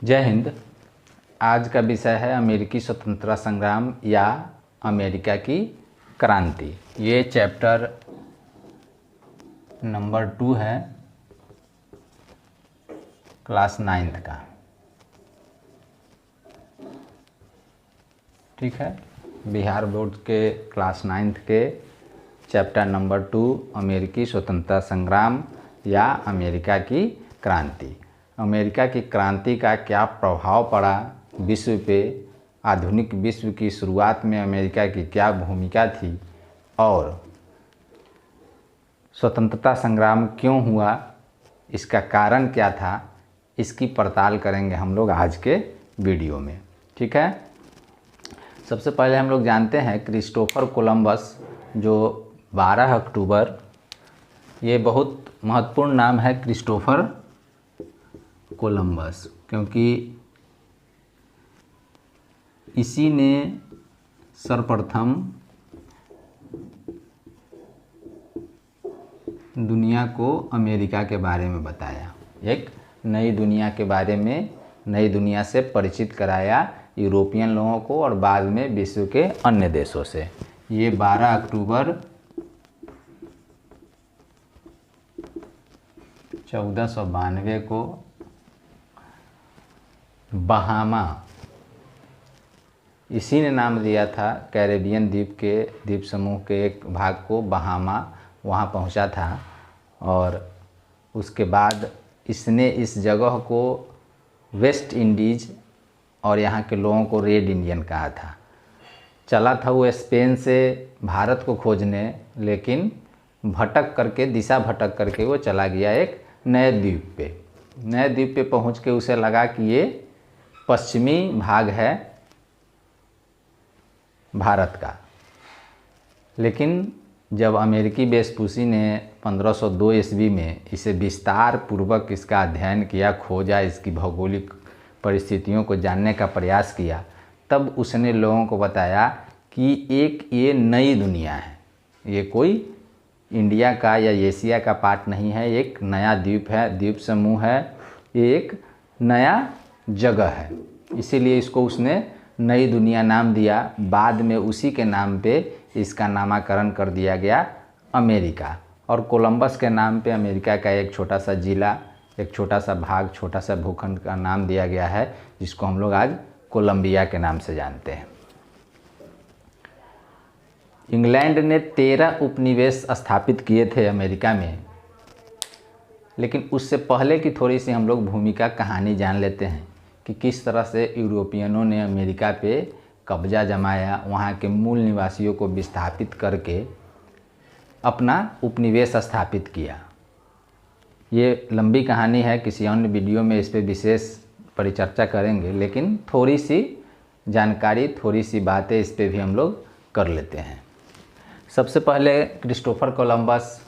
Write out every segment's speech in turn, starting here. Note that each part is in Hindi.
जय हिंद। आज का विषय है अमेरिकी स्वतंत्रता संग्राम या अमेरिका की क्रांति। ये चैप्टर नंबर 2 है क्लास 9th का। ठीक है, बिहार बोर्ड के क्लास 9th के चैप्टर नंबर 2 अमेरिकी स्वतंत्रता संग्राम या अमेरिका की क्रांति। अमेरिका की क्रांति का क्या प्रभाव पड़ा विश्व पे, आधुनिक विश्व की शुरुआत में अमेरिका की क्या भूमिका थी और स्वतंत्रता संग्राम क्यों हुआ, इसका कारण क्या था, इसकी पड़ताल करेंगे हम लोग आज के वीडियो में। ठीक है, सबसे पहले हम लोग जानते हैं क्रिस्टोफर कोलंबस जो 12 अक्टूबर, ये बहुत महत्वपूर्ण नाम है क्रिस्टोफर कोलंबस, क्योंकि इसी ने सर्वप्रथम दुनिया को अमेरिका के बारे में बताया, एक नई दुनिया के बारे में, नई दुनिया से परिचित कराया यूरोपियन लोगों को और बाद में विश्व के अन्य देशों से। ये 12 अक्टूबर 1492 को बहामा, इसी ने नाम दिया था कैरेबियन द्वीप के द्वीप समूह के एक भाग को बहामा, वहाँ पहुँचा था और उसके बाद इसने इस जगह को वेस्ट इंडीज़ और यहाँ के लोगों को रेड इंडियन कहा था। चला था वो स्पेन से भारत को खोजने, लेकिन भटक करके, दिशा भटक करके वो चला गया एक नए द्वीप पे। नए द्वीप पे पहुँच के उसे लगा कि ये पश्चिमी भाग है भारत का, लेकिन जब अमेरिकी वेस्पुसी ने 1502 ईस्वी में इसे विस्तार पूर्वक इसका अध्ययन किया, खोजा, इसकी भौगोलिक परिस्थितियों को जानने का प्रयास किया, तब उसने लोगों को बताया कि एक ये नई दुनिया है, ये कोई इंडिया का या एशिया का पार्ट नहीं है, एक नया द्वीप है, द्वीप समूह है, ये एक नया जगह है। इसीलिए इसको उसने नई दुनिया नाम दिया। बाद में उसी के नाम पे इसका नामकरण कर दिया गया अमेरिका, और कोलंबस के नाम पे अमेरिका का एक छोटा सा जिला, एक छोटा सा भाग, छोटा सा भूखंड का नाम दिया गया है, जिसको हम लोग आज कोलंबिया के नाम से जानते हैं। इंग्लैंड ने 13 उपनिवेश स्थापित किए थे अमेरिका में, लेकिन उससे पहले की थोड़ी सी हम लोग भूमिका कहानी जान लेते हैं कि किस तरह से यूरोपियनों ने अमेरिका पे कब्जा जमाया, वहाँ के मूल निवासियों को विस्थापित करके अपना उपनिवेश स्थापित किया। ये लंबी कहानी है, किसी अन्य वीडियो में इस पे विशेष परिचर्चा करेंगे, लेकिन थोड़ी सी जानकारी, थोड़ी सी बातें इस पे भी हम लोग कर लेते हैं। सबसे पहले क्रिस्टोफर कोलंबस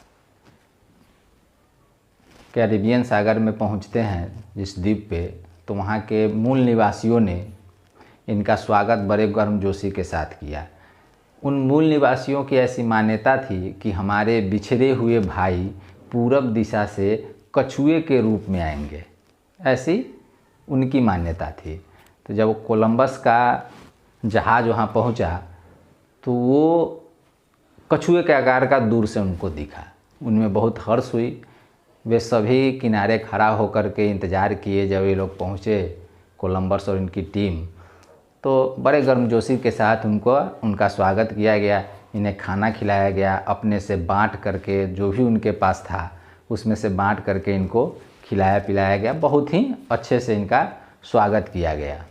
कैरिबियन सागर में पहुंचते हैं जिस द्वीप पे, तो वहाँ के मूल निवासियों ने इनका स्वागत बड़े गर्मजोशी के साथ किया। उन मूल निवासियों की ऐसी मान्यता थी कि हमारे बिछड़े हुए भाई पूरब दिशा से कछुए के रूप में आएंगे, ऐसी उनकी मान्यता थी। तो जब कोलंबस का जहाज़ वहाँ पहुँचा तो वो कछुए के आकार का दूर से उनको दिखा। उनमें बहुत हर्ष हुई। वे सभी किनारे खड़ा होकर के इंतज़ार किए जब ये लोग पहुँचे, कोलंबस और इनकी टीम, तो बड़े गर्मजोशी के साथ उनका स्वागत किया गया। इन्हें खाना खिलाया गया, अपने से बांट करके, जो भी उनके पास था उसमें से बांट करके इनको खिलाया पिलाया गया। बहुत ही अच्छे से इनका स्वागत किया गया।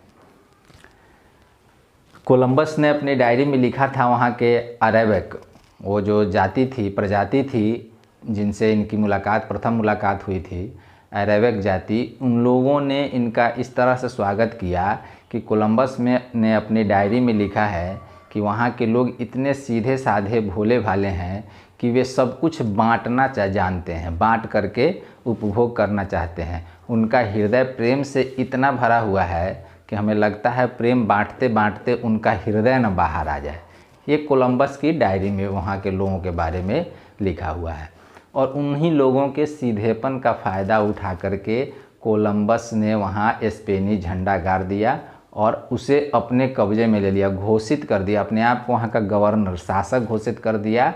कोलंबस ने अपनी डायरी में लिखा था वहाँ के अरेबिक, वो जो जाति थी, प्रजाति थी जिनसे इनकी प्रथम मुलाकात हुई थी, अरेबिक जाति, उन लोगों ने इनका इस तरह से स्वागत किया कि कोलंबस ने अपनी डायरी में लिखा है कि वहाँ के लोग इतने सीधे साधे भोले भाले हैं कि वे सब कुछ बांटना जानते हैं, बांट करके उपभोग करना चाहते हैं। उनका हृदय प्रेम से इतना भरा हुआ है कि हमें लगता है प्रेम बांटते बांटते उनका हृदय न बाहर आ जाए। ये कोलंबस की डायरी में वहाँ के लोगों के बारे में लिखा हुआ है। और उन्हीं लोगों के सीधेपन का फ़ायदा उठा करके कोलंबस ने वहाँ स्पेनी झंडा गाड़ दिया और उसे अपने कब्जे में ले लिया, घोषित कर दिया, अपने आप को वहाँ का गवर्नर, शासक घोषित कर दिया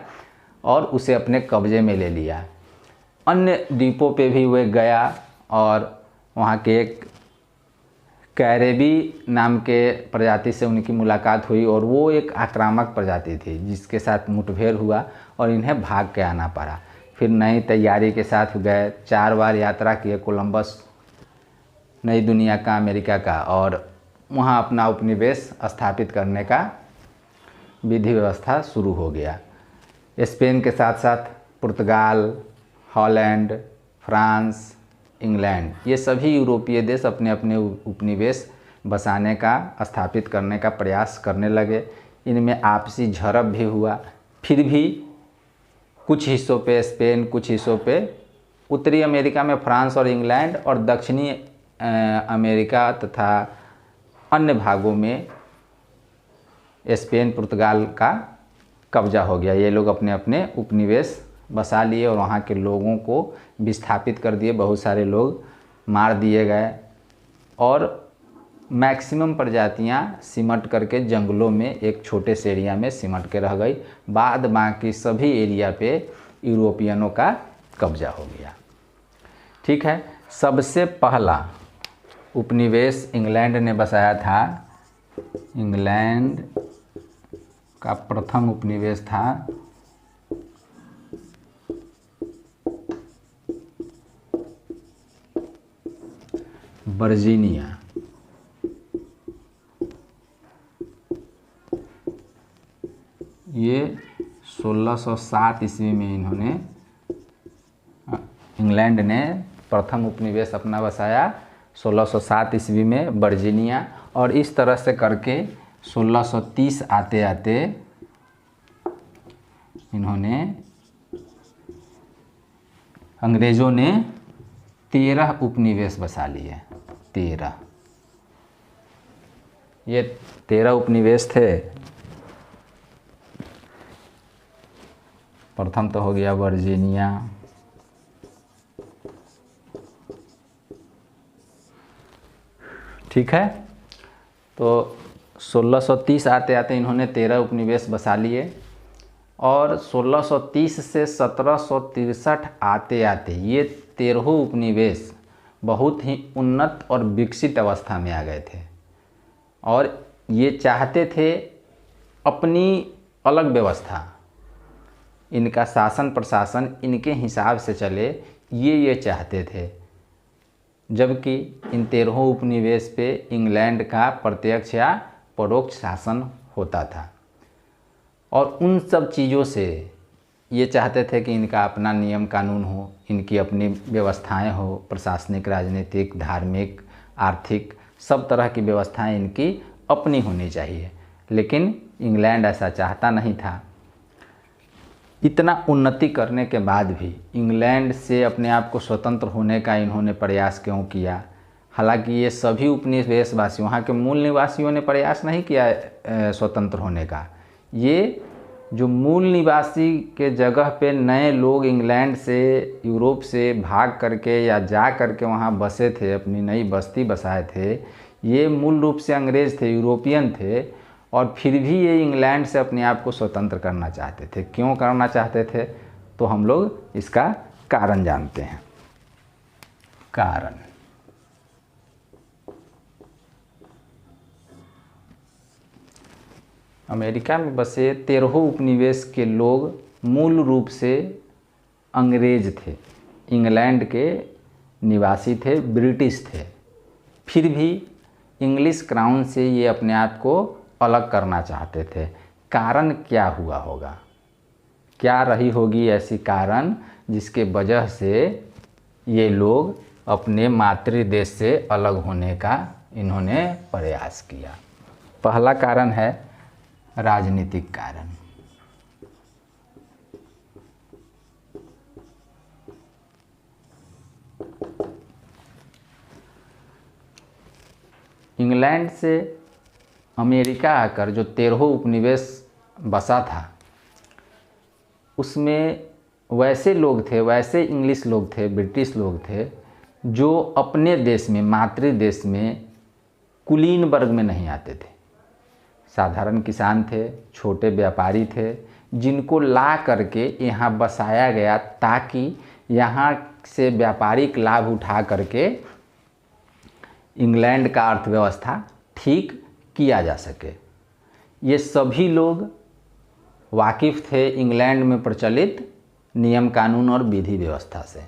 और उसे अपने कब्जे में ले लिया। अन्य द्वीपों पे भी वे गया और वहाँ के एक कैरेबी नाम के प्रजाति से उनकी मुलाकात हुई और वो एक आक्रामक प्रजाति थी जिसके साथ मुठभेड़ हुआ और इन्हें भाग के आना पड़ा। फिर नई तैयारी के साथ गए, 4 बार यात्रा किए कोलंबस नई दुनिया का, अमेरिका का, और वहाँ अपना उपनिवेश स्थापित करने का विधि व्यवस्था शुरू हो गया। स्पेन के साथ साथ पुर्तगाल, हॉलैंड, फ्रांस, इंग्लैंड, ये सभी यूरोपीय देश अपने अपने उपनिवेश बसाने का, स्थापित करने का प्रयास करने लगे। इनमें आपसी झड़प भी हुआ। फिर भी कुछ हिस्सों पे स्पेन, कुछ हिस्सों पे उत्तरी अमेरिका में फ्रांस और इंग्लैंड, और दक्षिणी अमेरिका तथा अन्य भागों में स्पेन, पुर्तगाल का कब्जा हो गया। ये लोग अपने अपने उपनिवेश बसा लिए और वहाँ के लोगों को विस्थापित कर दिए। बहुत सारे लोग मार दिए गए और मैक्सिमम प्रजातियाँ सिमट करके जंगलों में एक छोटे से एरिया में सिमट के रह गई। बाद बाकी सभी एरिया पे यूरोपियनों का कब्जा हो गया। ठीक है, सबसे पहला उपनिवेश इंग्लैंड ने बसाया था। इंग्लैंड का प्रथम उपनिवेश था वर्जीनिया। ये 1607 ईस्वी में इन्होंने, इंग्लैंड ने प्रथम उपनिवेश अपना बसाया 1607 ईस्वी में वर्जीनिया। और इस तरह से करके 1630 आते आते इन्होंने, अंग्रेज़ों ने 13 उपनिवेश बसा लिए। 13, ये 13 उपनिवेश थे। प्रथम तो हो गया वर्जीनिया, ठीक है। तो 1630 आते आते इन्होंने 13 उपनिवेश बसा लिए और 1630 से 1763 आते आते ये 13 उपनिवेश बहुत ही उन्नत और विकसित अवस्था में आ गए थे और ये चाहते थे अपनी अलग व्यवस्था, इनका शासन प्रशासन इनके हिसाब से चले, ये चाहते थे। जबकि इन 13 उपनिवेश पे इंग्लैंड का प्रत्यक्ष या परोक्ष शासन होता था और उन सब चीज़ों से ये चाहते थे कि इनका अपना नियम कानून हो, इनकी अपनी व्यवस्थाएं हो, प्रशासनिक, राजनीतिक, धार्मिक, आर्थिक, सब तरह की व्यवस्थाएं इनकी अपनी होनी चाहिए। लेकिन इंग्लैंड ऐसा चाहता नहीं था। इतना उन्नति करने के बाद भी इंग्लैंड से अपने आप को स्वतंत्र होने का इन्होंने प्रयास क्यों किया? हालांकि ये सभी उपनिवेशवासी, वहाँ के मूल निवासियों ने प्रयास नहीं किया स्वतंत्र होने का। ये जो मूल निवासी के जगह पे नए लोग इंग्लैंड से, यूरोप से भाग करके या जा करके वहाँ बसे थे, अपनी नई बस्ती बसाए थे, ये मूल रूप से अंग्रेज़ थे, यूरोपियन थे और फिर भी ये इंग्लैंड से अपने आप को स्वतंत्र करना चाहते थे। क्यों करना चाहते थे? तो हम लोग इसका कारण जानते हैं। कारण, अमेरिका में बसे 13 उपनिवेश के लोग मूल रूप से अंग्रेज थे, इंग्लैंड के निवासी थे, ब्रिटिश थे। फिर भी इंग्लिश क्राउन से ये अपने आप को अलग करना चाहते थे। कारण क्या हुआ होगा? क्या रही होगी ऐसी कारण जिसके वजह से ये लोग अपने मातृ देश से अलग होने का इन्होंने प्रयास किया? पहला कारण है राजनीतिक कारण। इंग्लैंड से अमेरिका आकर जो 13 उपनिवेश बसा था, उसमें वैसे लोग थे, वैसे इंग्लिश लोग थे, ब्रिटिश लोग थे जो अपने देश में, मातृ देश में कुलीन वर्ग में नहीं आते थे। साधारण किसान थे, छोटे व्यापारी थे, जिनको ला करके यहाँ बसाया गया ताकि यहाँ से व्यापारिक लाभ उठा करके इंग्लैंड का अर्थव्यवस्था ठीक किया जा सके। ये सभी लोग वाकिफ़ थे इंग्लैंड में प्रचलित नियम कानून और विधि व्यवस्था से।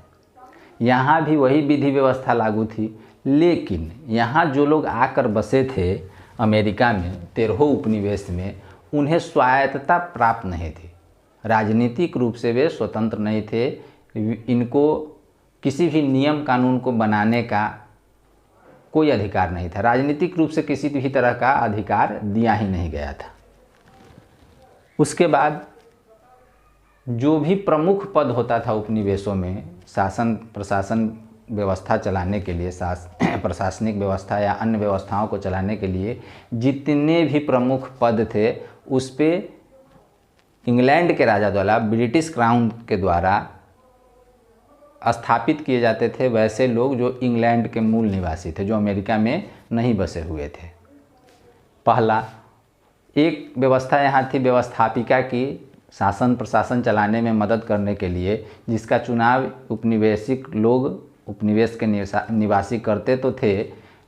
यहाँ भी वही विधि व्यवस्था लागू थी, लेकिन यहाँ जो लोग आकर बसे थे अमेरिका में 13 उपनिवेश में, उन्हें स्वायत्तता प्राप्त नहीं थी। राजनीतिक रूप से वे स्वतंत्र नहीं थे। इनको किसी भी नियम कानून को बनाने का कोई अधिकार नहीं था। राजनीतिक रूप से किसी भी तरह का अधिकार दिया ही नहीं गया था। उसके बाद जो भी प्रमुख पद होता था उपनिवेशों में, शासन प्रशासन व्यवस्था चलाने के लिए, प्रशासनिक व्यवस्था या अन्य व्यवस्थाओं को चलाने के लिए जितने भी प्रमुख पद थे, उस पे इंग्लैंड के राजा द्वारा, ब्रिटिश क्राउन के द्वारा स्थापित किए जाते थे वैसे लोग जो इंग्लैंड के मूल निवासी थे, जो अमेरिका में नहीं बसे हुए थे। पहला एक व्यवस्था यहाँ थी व्यवस्थापिका की, शासन प्रशासन चलाने में मदद करने के लिए, जिसका चुनाव उपनिवेशिक लोग, उपनिवेश के निवासी करते तो थे,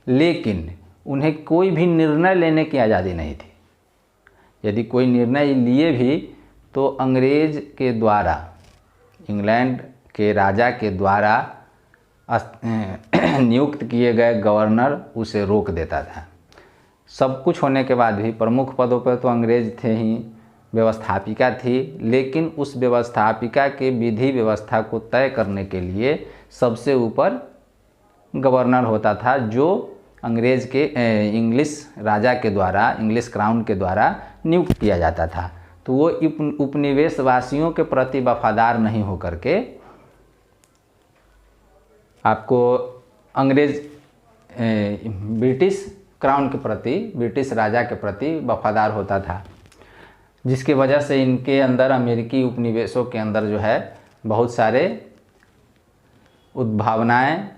लेकिन उन्हें कोई भी निर्णय लेने की आज़ादी नहीं थी। यदि कोई निर्णय लिए भी तो अंग्रेज के द्वारा, इंग्लैंड के राजा के द्वारा नियुक्त किए गए गवर्नर उसे रोक देता था। सब कुछ होने के बाद भी प्रमुख पदों पर तो अंग्रेज थे ही, व्यवस्थापिका थी, लेकिन उस व्यवस्थापिका के विधि व्यवस्था को तय करने के लिए सबसे ऊपर गवर्नर होता था, जो अंग्रेज के इंग्लिश राजा के द्वारा, इंग्लिश क्राउन के द्वारा नियुक्त किया जाता था। तो वो उपनिवेश वासियों के प्रति वफादार नहीं होकर के आपको अंग्रेज ब्रिटिश क्राउन के प्रति, ब्रिटिश राजा के प्रति वफादार होता था, जिसकी वजह से इनके अंदर, अमेरिकी उपनिवेशों के अंदर जो है बहुत सारे उद्भावनाएं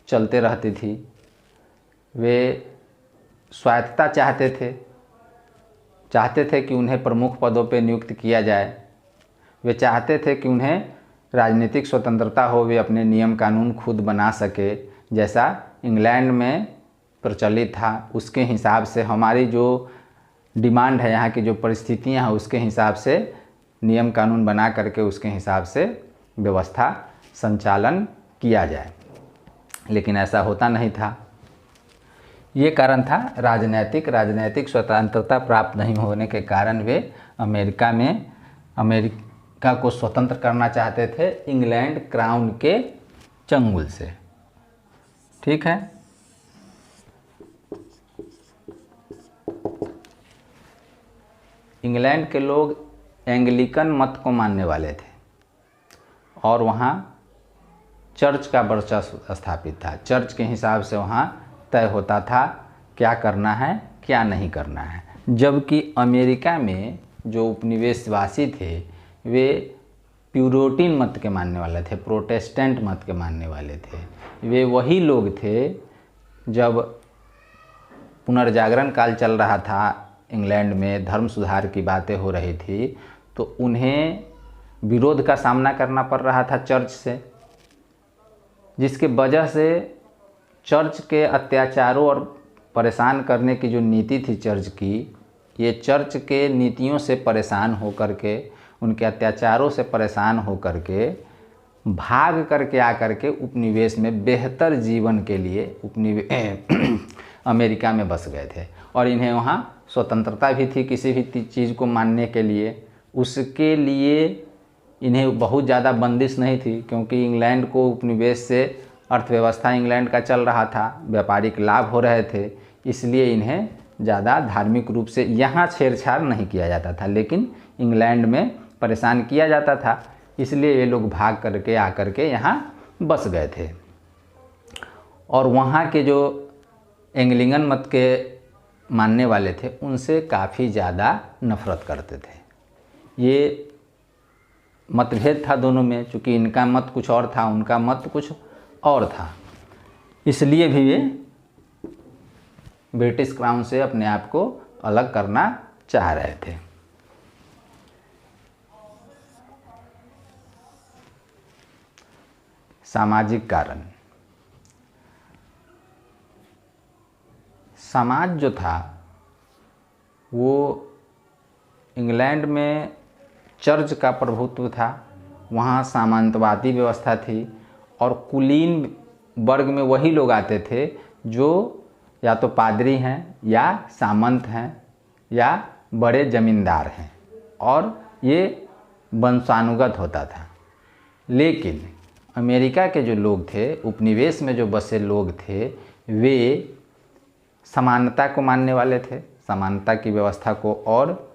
चलते रहती थी। वे स्वायत्तता चाहते थे कि उन्हें प्रमुख पदों पर नियुक्त किया जाए। वे चाहते थे कि उन्हें राजनीतिक स्वतंत्रता हो, वे अपने नियम कानून खुद बना सके, जैसा इंग्लैंड में प्रचलित था। उसके हिसाब से हमारी जो डिमांड है, यहाँ की जो परिस्थितियाँ हैं, उसके हिसाब से नियम कानून बना करके उसके हिसाब से व्यवस्था संचालन किया जाए। लेकिन ऐसा होता नहीं था। ये कारण था राजनैतिक स्वतंत्रता प्राप्त नहीं होने के कारण वे अमेरिका को स्वतंत्र करना चाहते थे इंग्लैंड क्राउन के चंगुल से। ठीक है। इंग्लैंड के लोग एंग्लिकन मत को मानने वाले थे और वहाँ चर्च का वर्चस्व स्थापित था। चर्च के हिसाब से वहाँ तय होता था क्या करना है, क्या नहीं करना है। जबकि अमेरिका में जो उपनिवेशवासी थे वे प्यूरिटन मत के मानने वाले थे, प्रोटेस्टेंट मत के मानने वाले थे। वे वही लोग थे, जब पुनर्जागरण काल चल रहा था इंग्लैंड में, धर्म सुधार की बातें हो रही थी, तो उन्हें विरोध का सामना करना पड़ रहा था चर्च से, जिसके वजह से चर्च के अत्याचारों और परेशान करने की जो नीति थी चर्च की, ये चर्च के नीतियों से परेशान होकर के, उनके अत्याचारों से परेशान होकर के भाग करके आकर के उपनिवेश में बेहतर जीवन के लिए अमेरिका में बस गए थे। और इन्हें वहाँ स्वतंत्रता भी थी किसी भी चीज़ को मानने के लिए। उसके लिए इन्हें बहुत ज़्यादा बंदिश नहीं थी, क्योंकि इंग्लैंड को उपनिवेश से अर्थव्यवस्था इंग्लैंड का चल रहा था, व्यापारिक लाभ हो रहे थे, इसलिए इन्हें ज़्यादा धार्मिक रूप से यहाँ छेड़छाड़ नहीं किया जाता था, लेकिन इंग्लैंड में परेशान किया जाता था, इसलिए ये लोग भाग करके आकर के यहाँ बस गए थे। और वहाँ के जो एंग्लिकन मत के मानने वाले थे उनसे काफ़ी ज़्यादा नफरत करते थे। ये मतभेद था दोनों में, चूँकि इनका मत कुछ और था, उनका मत कुछ और था। इसलिए भी वे ब्रिटिश क्राउन से अपने आप को अलग करना चाह रहे थे। सामाजिक कारण, समाज जो था वो इंग्लैंड में चर्च का प्रभुत्व था, वहाँ सामंतवादी व्यवस्था थी और कुलीन वर्ग में वही लोग आते थे जो या तो पादरी हैं या सामंत हैं या बड़े जमींदार हैं, और ये वंशानुगत होता था। लेकिन अमेरिका के जो लोग थे, उपनिवेश में जो बसे लोग थे, वे समानता को मानने वाले थे, समानता की व्यवस्था को, और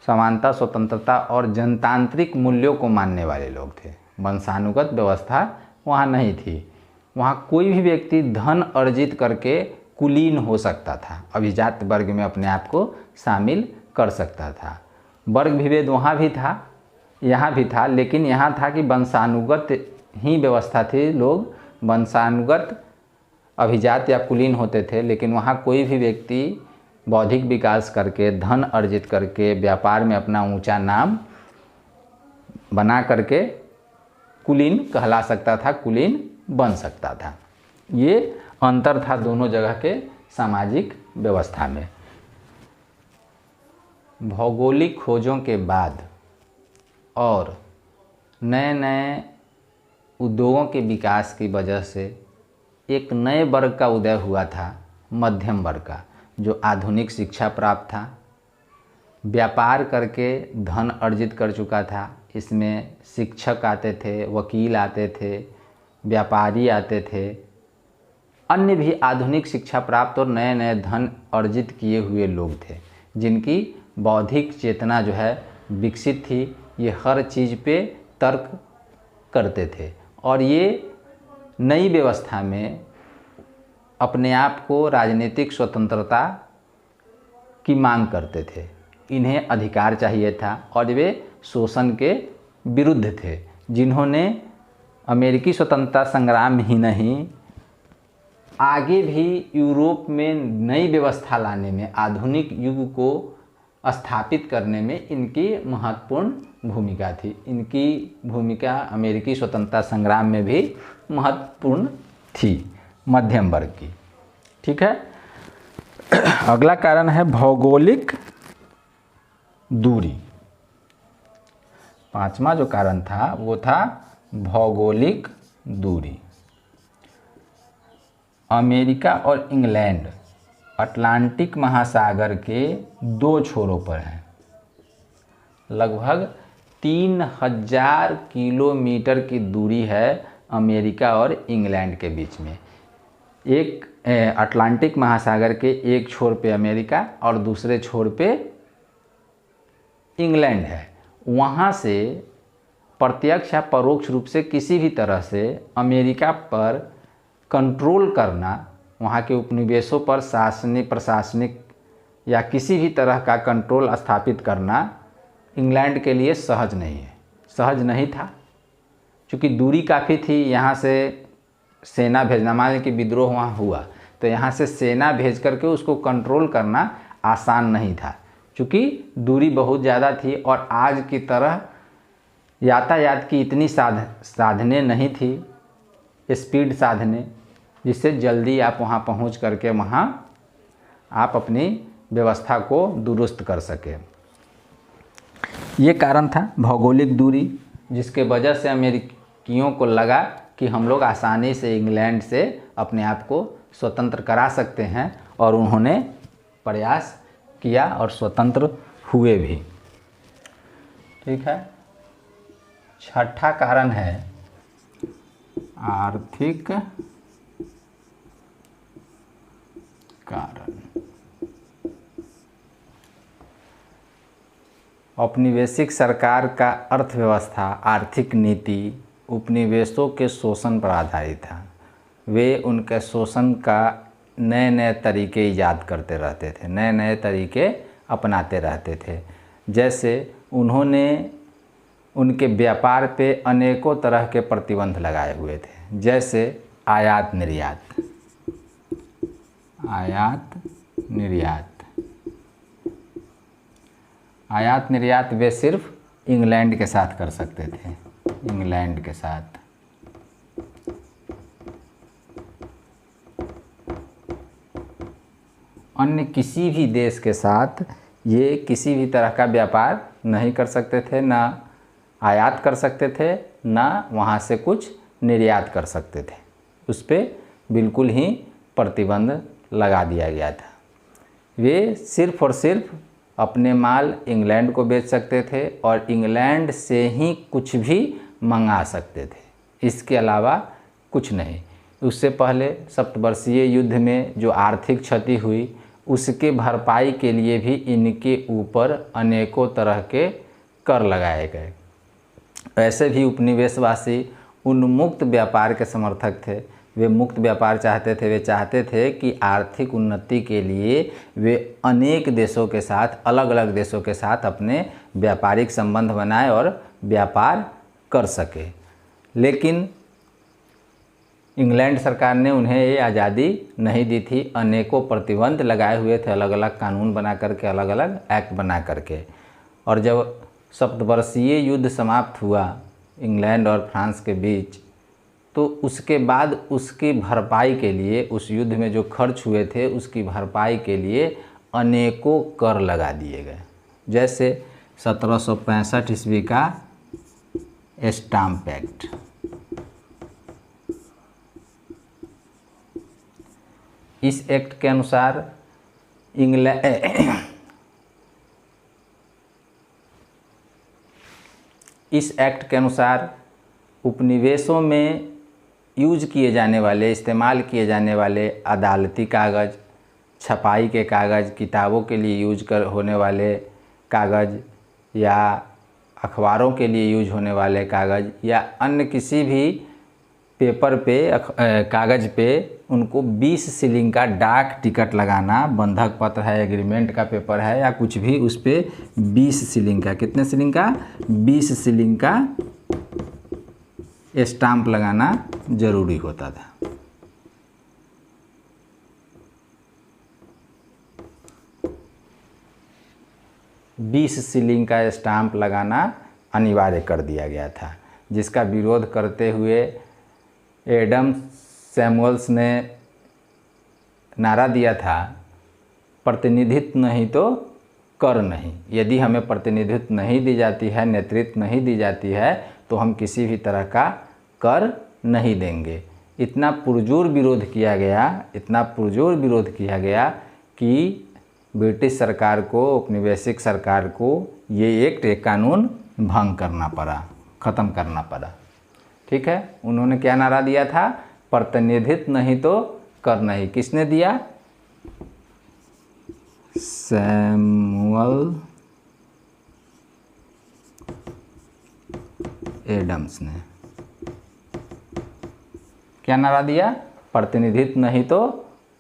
समानता, स्वतंत्रता और जनतांत्रिक मूल्यों को मानने वाले लोग थे। वंशानुगत व्यवस्था वहाँ नहीं थी। वहाँ कोई भी व्यक्ति धन अर्जित करके कुलीन हो सकता था, अभिजात वर्ग में अपने आप को शामिल कर सकता था। वर्ग विभेद वहाँ भी था, यहाँ भी था, लेकिन यहाँ था कि वंशानुगत ही व्यवस्था थी, लोग वंशानुगत अभिजात या कुलीन होते थे। लेकिन वहाँ कोई भी व्यक्ति बौद्धिक विकास करके, धन अर्जित करके, व्यापार में अपना ऊंचा नाम बना करके कुलीन कहला सकता था, कुलीन बन सकता था। ये अंतर था दोनों जगह के सामाजिक व्यवस्था में। भौगोलिक खोजों के बाद और नए नए उद्योगों के विकास की वजह से एक नए वर्ग का उदय हुआ था, मध्यम वर्ग का, जो आधुनिक शिक्षा प्राप्त था, व्यापार करके धन अर्जित कर चुका था। इसमें शिक्षक आते थे, वकील आते थे, व्यापारी आते थे, अन्य भी आधुनिक शिक्षा प्राप्त और नए नए धन अर्जित किए हुए लोग थे, जिनकी बौद्धिक चेतना जो है विकसित थी। ये हर चीज़ पे तर्क करते थे और ये नई व्यवस्था में अपने आप को राजनीतिक स्वतंत्रता की मांग करते थे। इन्हें अधिकार चाहिए था और वे शोषण के विरुद्ध थे, जिन्होंने अमेरिकी स्वतंत्रता संग्राम ही नहीं, आगे भी यूरोप में नई व्यवस्था लाने में, आधुनिक युग को स्थापित करने में इनकी महत्वपूर्ण भूमिका थी। इनकी भूमिका अमेरिकी स्वतंत्रता संग्राम में भी महत्वपूर्ण थी, मध्यम वर्ग की। ठीक है। अगला कारण है भौगोलिक दूरी। पांचवा जो कारण था वो था भौगोलिक दूरी। अमेरिका और इंग्लैंड अटलांटिक महासागर के दो छोरों पर हैं। लगभग 3000 किलोमीटर की दूरी है अमेरिका और इंग्लैंड के बीच में। एक अटलांटिक महासागर के एक छोर पे अमेरिका और दूसरे छोर पे इंग्लैंड है। वहाँ से प्रत्यक्ष या परोक्ष रूप से किसी भी तरह से अमेरिका पर कंट्रोल करना, वहाँ के उपनिवेशों पर प्रशासनिक या किसी भी तरह का कंट्रोल स्थापित करना इंग्लैंड के लिए सहज नहीं था। क्योंकि दूरी काफ़ी थी, यहाँ से सेना भेजना, मान लें कि विद्रोह वहाँ हुआ तो यहाँ से सेना भेज करके उसको कंट्रोल करना आसान नहीं था, क्योंकि दूरी बहुत ज़्यादा थी और आज की तरह यातायात की इतनी साधनें नहीं थी, स्पीड साधनें, जिससे जल्दी आप वहाँ पहुँच करके वहाँ आप अपनी व्यवस्था को दुरुस्त कर सके। ये कारण था भौगोलिक दूरी, जिसके वजह से अमेरिकियों को लगा कि हम लोग आसानी से इंग्लैंड से अपने आप को स्वतंत्र करा सकते हैं, और उन्होंने प्रयास किया और स्वतंत्र हुए भी। ठीक है। छठा कारण है आर्थिक कारण। औपनिवेशिक सरकार का अर्थव्यवस्था, आर्थिक नीति उपनिवेशों के शोषण पर आधारित था। वे उनके शोषण का नए नए तरीके ईजाद करते रहते थे, नए नए तरीके अपनाते रहते थे। जैसे उन्होंने उनके व्यापार पे अनेकों तरह के प्रतिबंध लगाए हुए थे, जैसे आयात निर्यात। आयात निर्यात। आयात निर्यात वे सिर्फ इंग्लैंड के साथ कर सकते थे, इंग्लैंड के साथ। अन्य किसी भी देश के साथ ये किसी भी तरह का व्यापार नहीं कर सकते थे, ना आयात कर सकते थे, ना वहाँ से कुछ निर्यात कर सकते थे। उस पर बिल्कुल ही प्रतिबंध लगा दिया गया था। वे सिर्फ और सिर्फ अपने माल इंग्लैंड को बेच सकते थे और इंग्लैंड से ही कुछ भी मंगा सकते थे, इसके अलावा कुछ नहीं। उससे पहले सप्तवर्षीय युद्ध में जो आर्थिक क्षति हुई उसके भरपाई के लिए भी इनके ऊपर अनेकों तरह के कर लगाए गए। ऐसे भी उपनिवेशवासी उन्मुक्त व्यापार के समर्थक थे। वे मुक्त व्यापार चाहते थे। वे चाहते थे कि आर्थिक उन्नति के लिए वे अनेक देशों के साथ, अलग अलग देशों के साथ अपने व्यापारिक संबंध बनाए और व्यापार कर सके। लेकिन इंग्लैंड सरकार ने उन्हें ये आज़ादी नहीं दी थी। अनेकों प्रतिबंध लगाए हुए थे, अलग अलग कानून बना करके, अलग अलग एक्ट बना करके। और जब सप्तवर्षीय युद्ध समाप्त हुआ इंग्लैंड और फ्रांस के बीच, तो उसके बाद उसकी भरपाई के लिए, उस युद्ध में जो खर्च हुए थे उसकी भरपाई के लिए अनेकों कर लगा दिए गए। जैसे 1765 ईस्वी का स्टाम्प एक्ट। इस एक्ट के अनुसार इस एक्ट के अनुसार उपनिवेशों में यूज किए जाने वाले, इस्तेमाल किए जाने वाले अदालती कागज़, छपाई के कागज़, किताबों के लिए यूज होने वाले कागज़ या अखबारों के लिए यूज होने वाले कागज़ या अन्य किसी भी पेपर पे, कागज़ पे उनको 20 शिलिंग का डाक टिकट लगाना, बंधक पत्र है, एग्रीमेंट का पेपर है या कुछ भी, उस पर 20 शिलिंग का, कितने शिलिंग का, 20 शिलिंग का स्टाम्प लगाना जरूरी होता था। बीस शिलिंग का स्टाम्प लगाना अनिवार्य कर दिया गया था, जिसका विरोध करते हुए एडम सैमुअल्स ने नारा दिया था, प्रतिनिधित्व नहीं तो कर नहीं। यदि हमें प्रतिनिधित्व नहीं दी जाती है, नेतृत्व नहीं दी जाती है, तो हम किसी भी तरह का कर नहीं देंगे। इतना पुरजोर विरोध किया गया, इतना पुरजोर विरोध किया गया कि ब्रिटिश सरकार को, औपनिवेशिक सरकार को ये एक कानून भंग करना पड़ा, ख़त्म करना पड़ा। ठीक है, उन्होंने क्या नारा दिया था, प्रतिनिधित्व नहीं तो कर नहीं। किसने दिया, सैमुअल एडम्स ने। क्या नारा दिया, प्रतिनिधित्व नहीं तो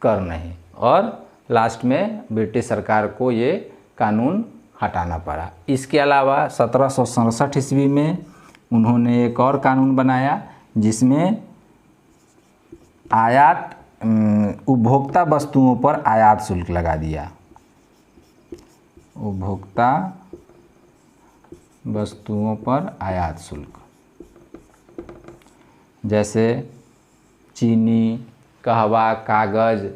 कर नहीं। और लास्ट में ब्रिटिश सरकार को ये कानून हटाना पड़ा। इसके अलावा 1767 ईस्वी में उन्होंने एक और कानून बनाया जिसमें आयात, उपभोक्ता वस्तुओं पर आयात शुल्क लगा दिया। उपभोक्ता वस्तुओं पर आयात शुल्क, जैसे चीनी, कहवा, कागज़,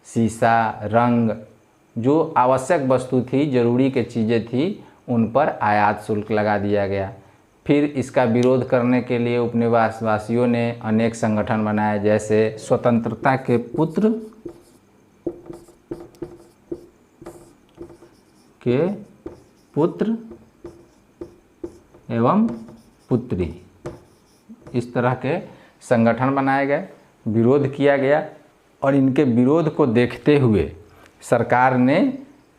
शीशा, रंग, जो आवश्यक वस्तु थी, ज़रूरी के चीज़ें थी, उन पर आयात शुल्क लगा दिया गया। फिर इसका विरोध करने के लिए उपनिवेशवासियों ने अनेक संगठन बनाए, जैसे स्वतंत्रता के पुत्र एवं पुत्री, इस तरह के संगठन बनाए गए, विरोध किया गया। और इनके विरोध को देखते हुए सरकार ने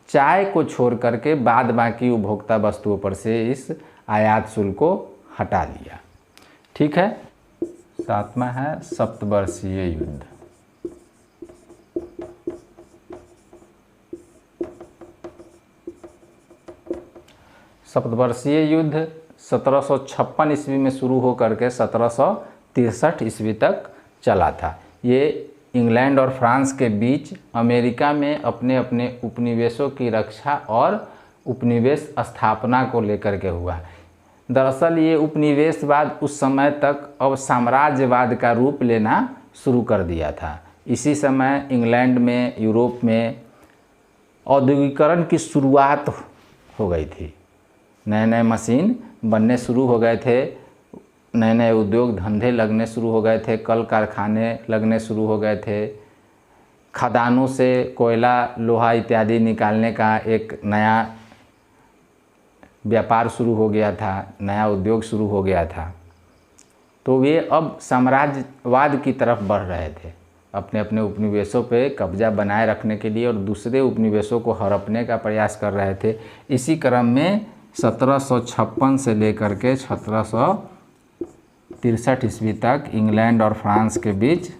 चाय को छोड़ करके बाद बाकी उपभोक्ता वस्तुओं पर से इस आयात शुल्क को हटा लिया। ठीक है, सातवां है सप्तवर्षीय युद्ध। सप्तवर्षीय युद्ध 1756 ईस्वी में शुरू होकर के 1763 ईस्वी तक चला था। ये इंग्लैंड और फ्रांस के बीच अमेरिका में अपने अपने उपनिवेशों की रक्षा और उपनिवेश स्थापना को लेकर के हुआ। दरअसल ये उपनिवेशवाद उस समय तक अब साम्राज्यवाद का रूप लेना शुरू कर दिया था। इसी समय इंग्लैंड में, यूरोप में औद्योगिकरण की शुरुआत हो गई थी। नए नए मशीन बनने शुरू हो गए थे, नए नए उद्योग धंधे लगने शुरू हो गए थे, कल कारखाने लगने शुरू हो गए थे, खदानों से कोयला, लोहा इत्यादि निकालने का एक नया व्यापार शुरू हो गया था, नया उद्योग शुरू हो गया था। तो वे अब साम्राज्यवाद की तरफ बढ़ रहे थे, अपने अपने उपनिवेशों पे कब्जा बनाए रखने के लिए और दूसरे उपनिवेशों को हड़पने का प्रयास कर रहे थे। इसी क्रम में 1756 से लेकर के 1763 ईस्वी तक इंग्लैंड और फ्रांस के बीच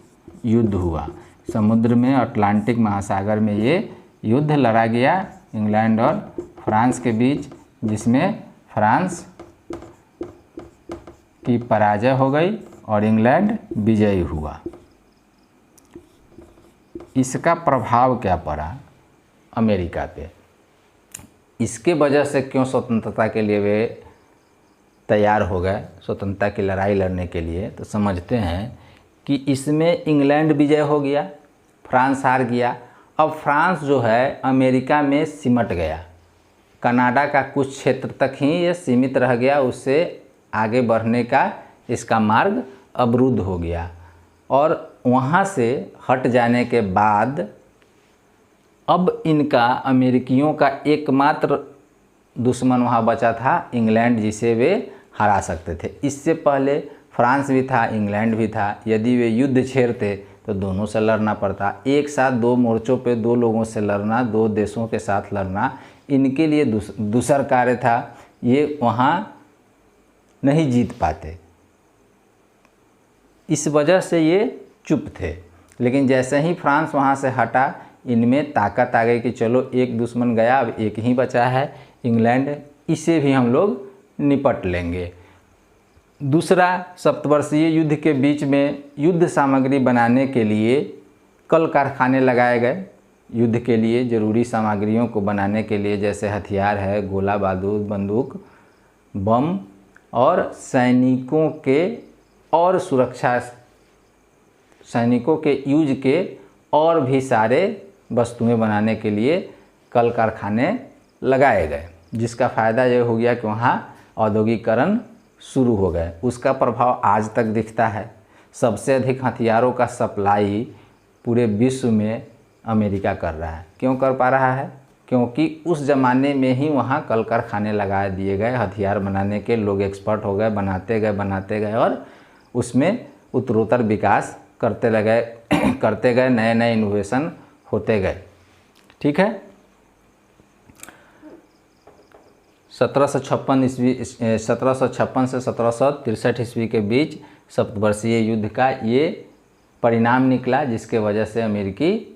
युद्ध हुआ। समुद्र में, अटलांटिक महासागर में ये युद्ध लड़ा गया इंग्लैंड और फ्रांस के बीच, जिसमें फ्रांस की पराजय हो गई और इंग्लैंड विजयी हुआ। इसका प्रभाव क्या पड़ा अमेरिका पे? इसके वजह से क्यों स्वतंत्रता के लिए वे तैयार हो गए, स्वतंत्रता की लड़ाई लड़ने के लिए? तो समझते हैं कि इसमें इंग्लैंड विजय हो गया, फ्रांस हार गया। अब फ्रांस जो है अमेरिका में सिमट गया, कनाडा का कुछ क्षेत्र तक ही ये सीमित रह गया, उससे आगे बढ़ने का इसका मार्ग अवरुद्ध हो गया। और वहाँ से हट जाने के बाद अब इनका, अमेरिकियों का एकमात्र दुश्मन वहाँ बचा था इंग्लैंड, जिसे वे हरा सकते थे। इससे पहले फ्रांस भी था, इंग्लैंड भी था। यदि वे युद्ध छेड़ते तो दोनों से लड़ना पड़ता। एक साथ दो मोर्चों पे दो लोगों से लड़ना, दो देशों के साथ लड़ना, इनके लिए दूसर कार्य था। ये वहाँ नहीं जीत पाते, इस वजह से ये चुप थे। लेकिन जैसे ही फ्रांस वहाँ से हटा, इनमें ताकत आ गई कि चलो एक दुश्मन गया, अब एक ही बचा है इंग्लैंड, इसे भी हम लोग निपट लेंगे। दूसरा, सप्तवर्षीय युद्ध के बीच में युद्ध सामग्री बनाने के लिए कल कारखाने लगाए गए। युद्ध के लिए ज़रूरी सामग्रियों को बनाने के लिए, जैसे हथियार है, गोला बारूद, बंदूक, बम और सैनिकों के और सुरक्षा, सैनिकों के यूज के और भी सारे वस्तुएं बनाने के लिए कल कारखाने लगाए गए, जिसका फ़ायदा ये हो गया कि वहाँ औद्योगिकरण शुरू हो गए। उसका प्रभाव आज तक दिखता है। सबसे अधिक हथियारों का सप्लाई पूरे विश्व में अमेरिका कर रहा है। क्यों कर पा रहा है? क्योंकि उस ज़माने में ही वहाँ कल कारखाने लगा दिए गए, हथियार बनाने के लोग एक्सपर्ट हो गए, बनाते गए और उसमें उत्तरोत्तर विकास करते गए, नए नए इनोवेशन होते गए। ठीक है। 1756 से 1763 ईस्वी के बीच सप्तवर्षीय युद्ध का ये परिणाम निकला, जिसके वजह से अमेरिकी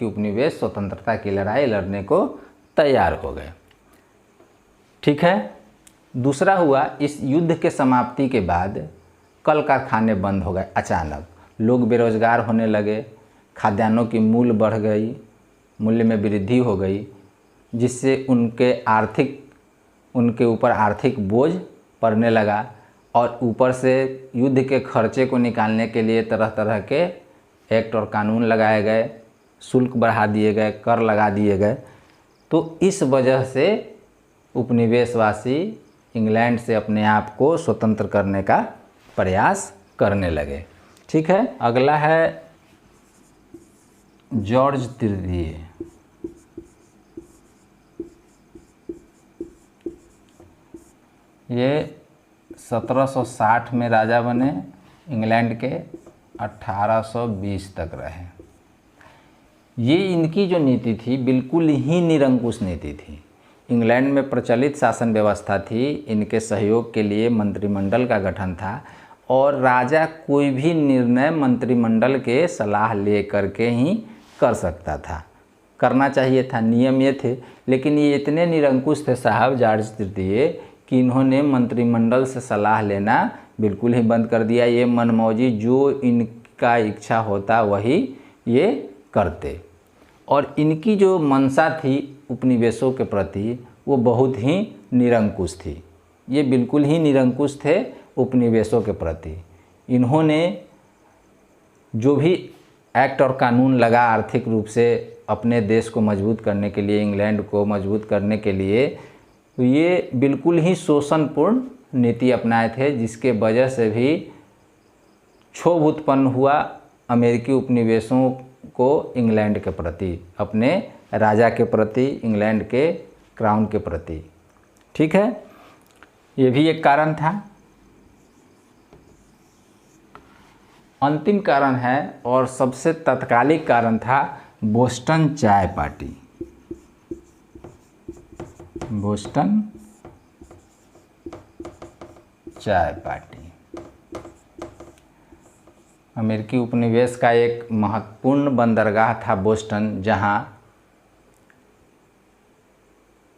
उपनिवेश स्वतंत्रता की लड़ाई लड़ने को तैयार हो गए। ठीक है। दूसरा हुआ, इस युद्ध के समाप्ति के बाद कल कारखाने बंद हो गए अचानक। लोग बेरोजगार होने लगे, खाद्यान्नों की मूल्य बढ़ गई, मूल्य में वृद्धि हो गई, जिससे उनके ऊपर आर्थिक बोझ पड़ने लगा। और ऊपर से युद्ध के खर्चे को निकालने के लिए तरह तरह के एक्ट और कानून लगाए गए, शुल्क बढ़ा दिए गए, कर लगा दिए गए। तो इस वजह से उपनिवेशवासी इंग्लैंड से अपने आप को स्वतंत्र करने का प्रयास करने लगे। ठीक है। अगला है जॉर्ज तृतीय। ये 1760 में राजा बने इंग्लैंड के, 1820 तक रहे। ये इनकी जो नीति थी बिल्कुल ही निरंकुश नीति थी। इंग्लैंड में प्रचलित शासन व्यवस्था थी, इनके सहयोग के लिए मंत्रिमंडल का गठन था और राजा कोई भी निर्णय मंत्रिमंडल के सलाह ले करके ही कर सकता था, करना चाहिए था, नियम ये थे। लेकिन ये इतने निरंकुश थे साहब जॉर्ज तृतीय कि इन्होंने मंत्रिमंडल से सलाह लेना बिल्कुल ही बंद कर दिया। ये मनमौजी जो का इच्छा होता वही ये करते। और इनकी जो मंशा थी उपनिवेशों के प्रति वो बहुत ही निरंकुश थी। ये बिल्कुल ही निरंकुश थे उपनिवेशों के प्रति। इन्होंने जो भी एक्ट और कानून लगा आर्थिक रूप से अपने देश को मजबूत करने के लिए, इंग्लैंड को मजबूत करने के लिए, तो ये बिल्कुल ही शोषणपूर्ण नीति अपनाए थे, जिसके वजह से भी क्षोभ उत्पन्न हुआ अमेरिकी उपनिवेशों को इंग्लैंड के प्रति, अपने राजा के प्रति, इंग्लैंड के क्राउन के प्रति। ठीक है, ये भी एक कारण था। अंतिम कारण है और सबसे तत्कालिक कारण था बोस्टन चाय पार्टी। बोस्टन चाय पार्टी अमेरिकी उपनिवेश का एक महत्वपूर्ण बंदरगाह था बोस्टन, जहां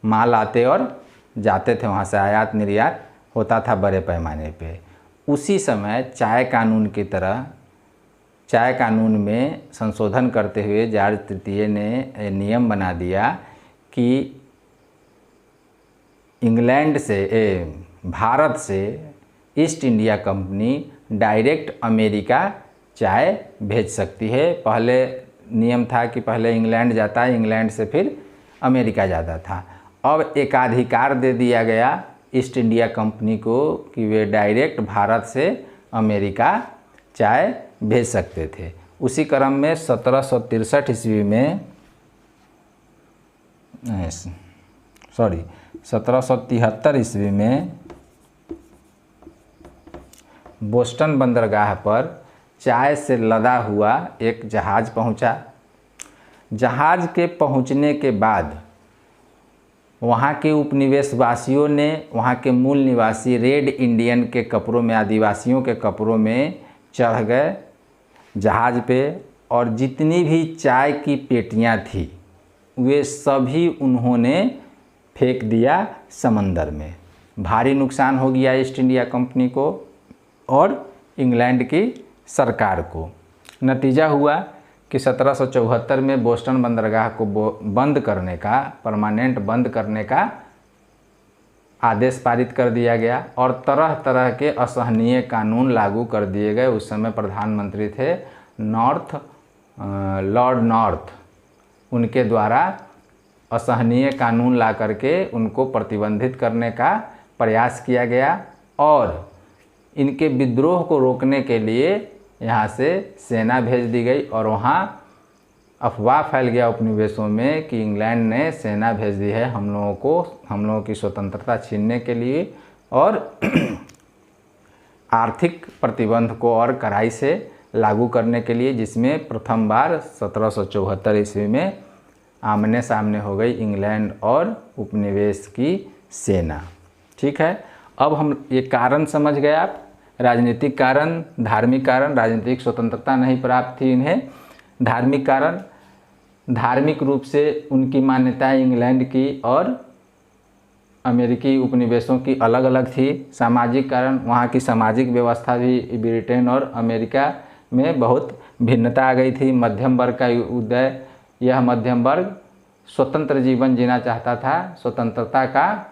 माल आते और जाते थे, वहां से आयात निर्यात होता था बड़े पैमाने पे। उसी समय चाय कानून की तरह चाय कानून में संशोधन करते हुए जॉर्ज तृतीय ने नियम बना दिया कि इंग्लैंड से भारत से east India company direct America चाय भेज सकती है। पहले नियम था कि पहले इंग्लैंड जाता, इंग्लैंड से फिर अमेरिका जाता था। अब एकाधिकार दे दिया गया ईस्ट इंडिया कंपनी को कि वे डायरेक्ट भारत से अमेरिका चाय भेज सकते थे। उसी क्रम में 1773 ईस्वी में 1773 ईस्वी में बोस्टन बंदरगाह पर चाय से लदा हुआ एक जहाज़ पहुंचा। जहाज़ के पहुंचने के बाद वहाँ के उपनिवेशवासियों ने, वहाँ के मूल निवासी रेड इंडियन के कपड़ों में, आदिवासियों के कपड़ों में चढ़ गए जहाज़ पे, और जितनी भी चाय की पेटियाँ थी वे सभी उन्होंने फेंक दिया समंदर में। भारी नुकसान हो गया ईस्ट इंडिया कंपनी को और इंग्लैंड की सरकार को। नतीजा हुआ कि 1774 में बोस्टन बंदरगाह को बंद करने का, परमानेंट बंद करने का आदेश पारित कर दिया गया और तरह तरह के असहनीय कानून लागू कर दिए गए। उस समय प्रधानमंत्री थे लॉर्ड नॉर्थ, उनके द्वारा असहनीय कानून ला करके उनको प्रतिबंधित करने का प्रयास किया गया और इनके विद्रोह को रोकने के लिए यहाँ से सेना भेज दी गई और वहाँ अफवाह फैल गया उपनिवेशों में कि इंग्लैंड ने सेना भेज दी है हम लोगों की स्वतंत्रता छीनने के लिए और आर्थिक प्रतिबंध को और कड़ाई से लागू करने के लिए, जिसमें प्रथम बार 1774 ईस्वी में आमने सामने हो गई इंग्लैंड और उपनिवेश की सेना। ठीक है, अब हम ये कारण समझ गए आप, राजनीतिक कारण, धार्मिक कारण। राजनीतिक स्वतंत्रता नहीं प्राप्त थी इन्हें। धार्मिक कारण, धार्मिक रूप से उनकी मान्यताएं इंग्लैंड की और अमेरिकी उपनिवेशों की अलग अलग थी। सामाजिक कारण, वहाँ की सामाजिक व्यवस्था भी ब्रिटेन और अमेरिका में बहुत भिन्नता आ गई थी। मध्यम वर्ग का उदय, यह मध्यम वर्ग स्वतंत्र जीवन जीना चाहता था, स्वतंत्रता का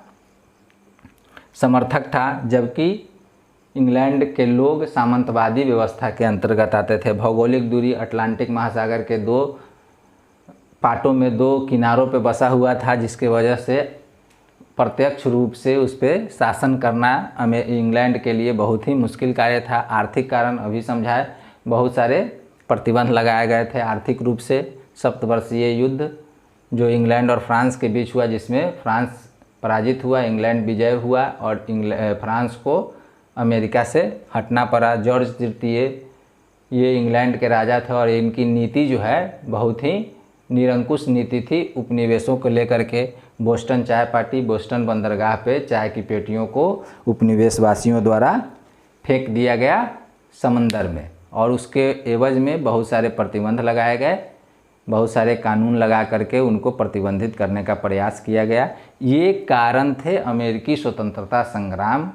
समर्थक था, जबकि इंग्लैंड के लोग सामंतवादी व्यवस्था के अंतर्गत आते थे। भौगोलिक दूरी अटलांटिक महासागर के दो पाटों में, दो किनारों पर बसा हुआ था, जिसके वजह से प्रत्यक्ष रूप से उस पर शासन करना इंग्लैंड के लिए बहुत ही मुश्किल कार्य था। आर्थिक कारण अभी समझाए, बहुत सारे प्रतिबंध लगाए गए थे आर्थिक रूप से। सप्तवर्षीय युद्ध जो इंग्लैंड और फ्रांस के बीच हुआ, जिसमें फ्रांस पराजित हुआ, इंग्लैंड विजय हुआ और फ्रांस को अमेरिका से हटना पड़ा। जॉर्ज तृतीय ये इंग्लैंड के राजा थे और इनकी नीति जो है बहुत ही निरंकुश नीति थी उपनिवेशों को लेकर के। बोस्टन चाय पार्टी, बोस्टन बंदरगाह पे चाय की पेटियों को उपनिवेशवासियों द्वारा फेंक दिया गया समंदर में और उसके एवज में बहुत सारे प्रतिबंध लगाए गए, बहुत सारे कानून लगा करके उनको प्रतिबंधित करने का प्रयास किया गया। ये कारण थे अमेरिकी स्वतंत्रता संग्राम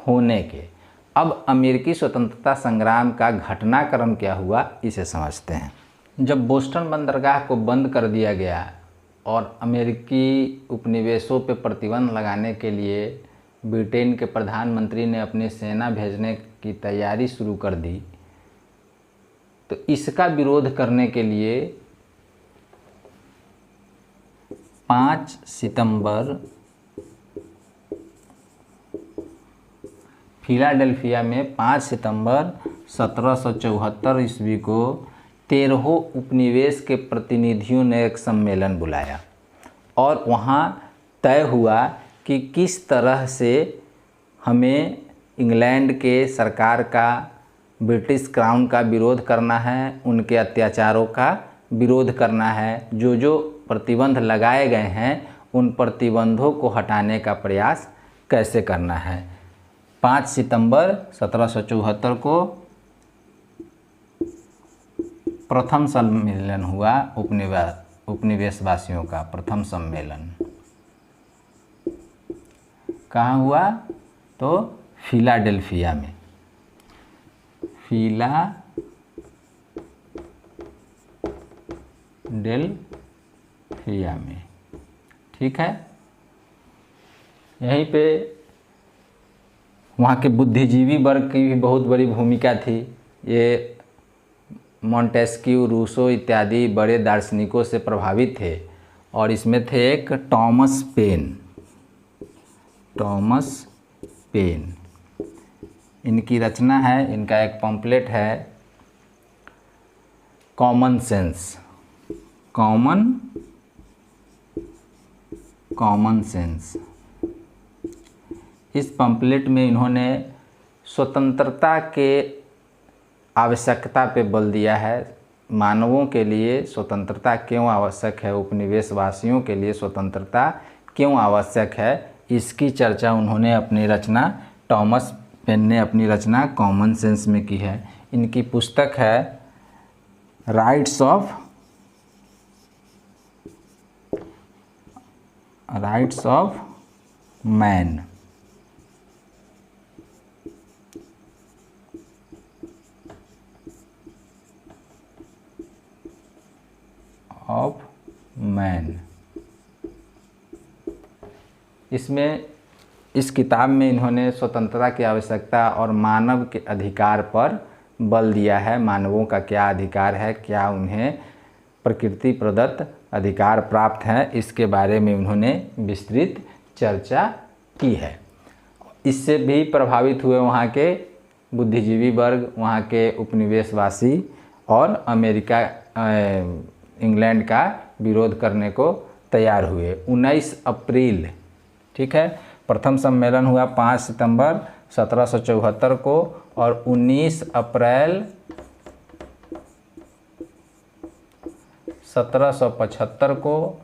होने के। अब अमेरिकी स्वतंत्रता संग्राम का घटनाक्रम क्या हुआ, इसे समझते हैं। जब बोस्टन बंदरगाह को बंद कर दिया गया और अमेरिकी उपनिवेशों पर प्रतिबंध लगाने के लिए ब्रिटेन के प्रधानमंत्री ने अपनी सेना भेजने की तैयारी शुरू कर दी, तो इसका विरोध करने के लिए 5 सितंबर फिलाडेल्फिया में 5 सितंबर 1774 ईस्वी को 13 उपनिवेश के प्रतिनिधियों ने एक सम्मेलन बुलाया और वहाँ तय हुआ कि किस तरह से हमें इंग्लैंड के सरकार का, ब्रिटिश क्राउन का विरोध करना है, उनके अत्याचारों का विरोध करना है। जो जो प्रतिबंध लगाए गए हैं उन प्रतिबंधों को हटाने का प्रयास कैसे करना है। 5 सितंबर 1774 को प्रथम सम्मेलन हुआ, उपनिवेशवासियों का प्रथम सम्मेलन। कहाँ हुआ? तो फिलाडेल्फिया में। फिलाडेल्फिया में, ठीक है। यहीं पे वहाँ के बुद्धिजीवी वर्ग की भी बहुत बड़ी भूमिका थी। ये मॉन्टेस्क्यू, रूसो इत्यादि बड़े दार्शनिकों से प्रभावित थे और इसमें थे एक टॉमस पेन। इनकी रचना है, इनका एक पम्पलेट है कॉमन सेंस। इस पम्पलेट में इन्होंने स्वतंत्रता के आवश्यकता पे बल दिया है। मानवों के लिए स्वतंत्रता क्यों आवश्यक है, उपनिवेशवासियों के लिए स्वतंत्रता क्यों आवश्यक है, इसकी चर्चा उन्होंने अपनी रचना, टॉमस पेन ने अपनी रचना कॉमन सेंस में की है। इनकी पुस्तक है राइट्स ऑफ मैन। इसमें, इस किताब में इन्होंने स्वतंत्रता की आवश्यकता और मानव के अधिकार पर बल दिया है। मानवों का क्या अधिकार है, क्या उन्हें प्रकृति प्रदत्त अधिकार प्राप्त हैं, इसके बारे में उन्होंने विस्तृत चर्चा की है। इससे भी प्रभावित हुए वहाँ के बुद्धिजीवी वर्ग, वहाँ के उपनिवेशवासी और अमेरिका, इंग्लैंड का विरोध करने को तैयार हुए। 19 अप्रैल, ठीक है, प्रथम सम्मेलन हुआ 5 सितंबर 1774 को और 19 अप्रैल 1775 को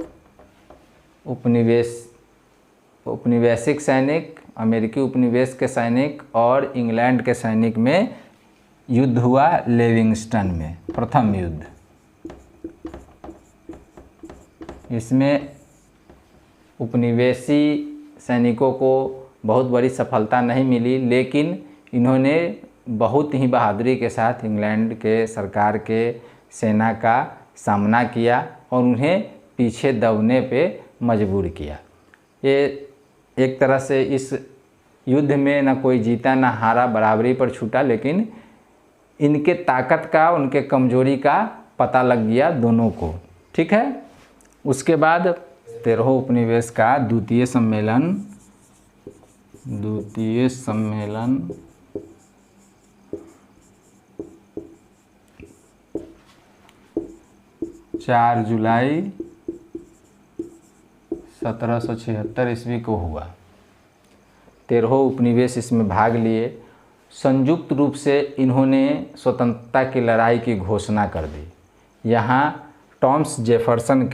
उपनिवेशिक सैनिक, अमेरिकी उपनिवेश के सैनिक और इंग्लैंड के सैनिक में युद्ध हुआ लिविंगस्टन में, प्रथम युद्ध। इसमें उपनिवेशी सैनिकों को बहुत बड़ी सफलता नहीं मिली, लेकिन इन्होंने बहुत ही बहादुरी के साथ इंग्लैंड के सरकार के सेना का सामना किया और उन्हें पीछे दबने पे मजबूर किया। ये एक तरह से इस युद्ध में न कोई जीता न हारा, बराबरी पर छूटा, लेकिन इनके ताकत का, उनके कमजोरी का पता लग गया दोनों को, ठीक है। उसके बाद 13 उपनिवेश का द्वितीय सम्मेलन 4 जुलाई 1776 ईस्वी को हुआ। 13 उपनिवेश इसमें भाग लिए। संयुक्त रूप से इन्होंने स्वतंत्रता की लड़ाई की घोषणा कर दी। यहाँ टॉमस जेफरसन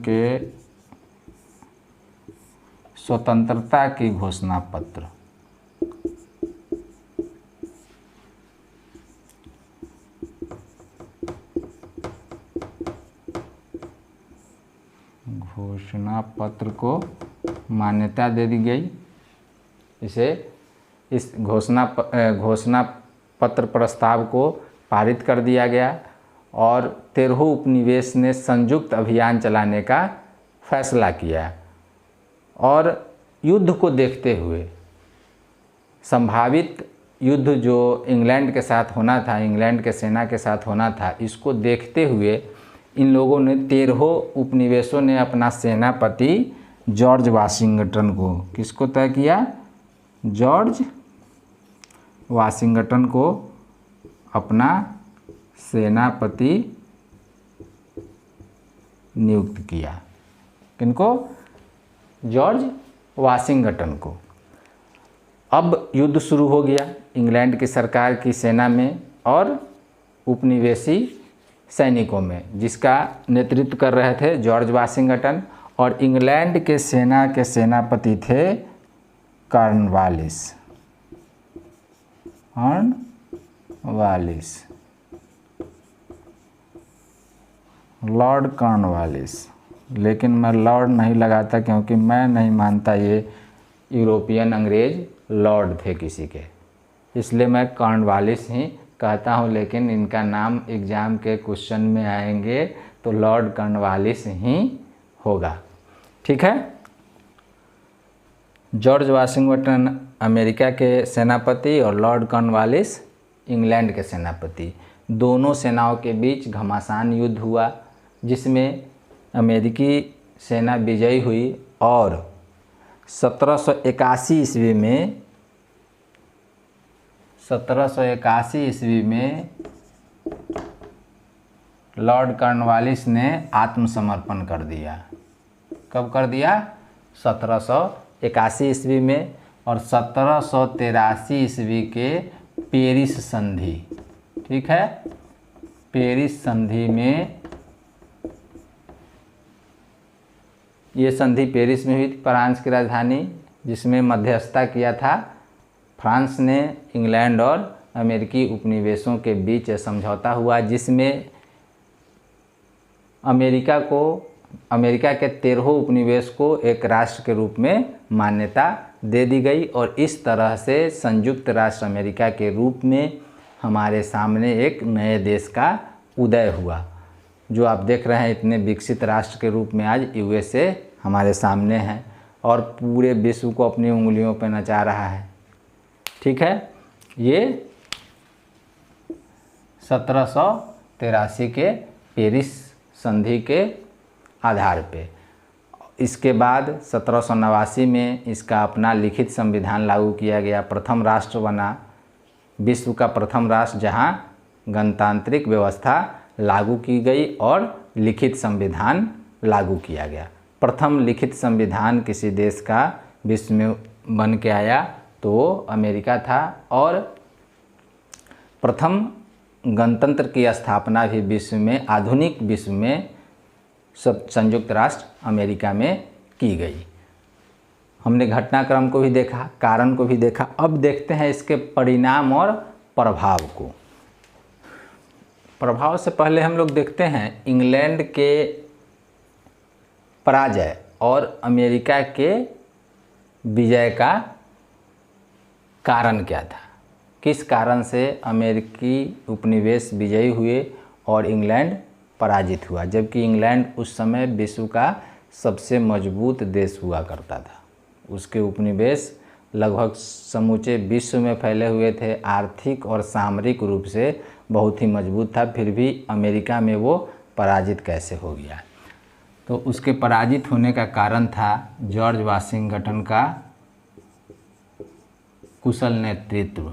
के स्वतंत्रता की घोषणा पत्र, घोषणा पत्र को मान्यता दे दी गई। इस घोषणा पत्र प्रस्ताव को पारित कर दिया गया और 13 उपनिवेश ने संयुक्त अभियान चलाने का फैसला किया। और युद्ध को देखते हुए, संभावित युद्ध जो इंग्लैंड के साथ होना था, इंग्लैंड के सेना के साथ होना था, इसको देखते हुए इन लोगों ने 13 उपनिवेशों ने अपना सेनापति जॉर्ज वाशिंगटन को, किसको तय किया? जॉर्ज वाशिंगटन को अपना सेनापति नियुक्त किया। किनको? जॉर्ज वाशिंगटन को। अब युद्ध शुरू हो गया इंग्लैंड की सरकार की सेना में और उपनिवेशी सैनिकों में, जिसका नेतृत्व कर रहे थे जॉर्ज वाशिंगटन। और इंग्लैंड के सेना के सेनापति थे कॉर्नवालिस। Lord Cornwallis. लेकिन मैं लॉर्ड नहीं लगाता क्योंकि मैं नहीं मानता ये यूरोपियन अंग्रेज लॉर्ड थे किसी के, इसलिए मैं कॉर्नवालिस ही कहता हूँ। लेकिन इनका नाम एग्ज़ाम के क्वेश्चन में आएंगे तो लॉर्ड कॉर्नवालिस ही होगा। ठीक है। जॉर्ज वाशिंगटन अमेरिका के सेनापति और लॉर्ड कॉर्नवालिस इंग्लैंड के सेनापति। दोनों सेनाओं के बीच घमासान युद्ध हुआ जिसमें अमेरिकी सेना विजयी हुई और 1781 ईस्वी में लॉर्ड कॉर्नवालिस ने आत्मसमर्पण कर दिया। कब कर दिया? 1781 ईस्वी में। और 1783 ईस्वी के पेरिस संधि, ठीक है, पेरिस संधि में, ये संधि पेरिस में हुई थी, फ्रांस की राजधानी, जिसमें मध्यस्थता किया था फ्रांस ने। इंग्लैंड और अमेरिकी उपनिवेशों के बीच समझौता हुआ जिसमें अमेरिका के 13 उपनिवेश को एक राष्ट्र के रूप में मान्यता दे दी गई। और इस तरह से संयुक्त राष्ट्र अमेरिका के रूप में हमारे सामने एक नए देश का उदय हुआ, जो आप देख रहे हैं इतने विकसित राष्ट्र के रूप में आज यूएसए हमारे सामने है और पूरे विश्व को अपनी उंगलियों पर नचा रहा है। ठीक है। ये 1783 के पेरिस संधि के आधार पे। इसके बाद 1789 में इसका अपना लिखित संविधान लागू किया गया। प्रथम राष्ट्र बना, विश्व का प्रथम राष्ट्र जहां गणतांत्रिक व्यवस्था लागू की गई और लिखित संविधान लागू किया गया। प्रथम लिखित संविधान किसी देश का विश्व में बन के आया तो अमेरिका था। और प्रथम गणतंत्र की स्थापना भी विश्व में, आधुनिक विश्व में, सब संयुक्त राष्ट्र अमेरिका में की गई। हमने घटनाक्रम को भी देखा, कारण को भी देखा। अब देखते हैं इसके परिणाम और प्रभाव को। प्रभाव से पहले हम लोग देखते हैं इंग्लैंड के पराजय और अमेरिका के विजय का कारण क्या था। किस कारण से अमेरिकी उपनिवेश विजयी हुए और इंग्लैंड पराजित हुआ, जबकि इंग्लैंड उस समय विश्व का सबसे मजबूत देश हुआ करता था। उसके उपनिवेश लगभग समूचे विश्व में फैले हुए थे, आर्थिक और सामरिक रूप से बहुत ही मजबूत था। फिर भी अमेरिका में वो पराजित कैसे हो गया? तो उसके पराजित होने का कारण था जॉर्ज वाशिंगटन का कुशल नेतृत्व।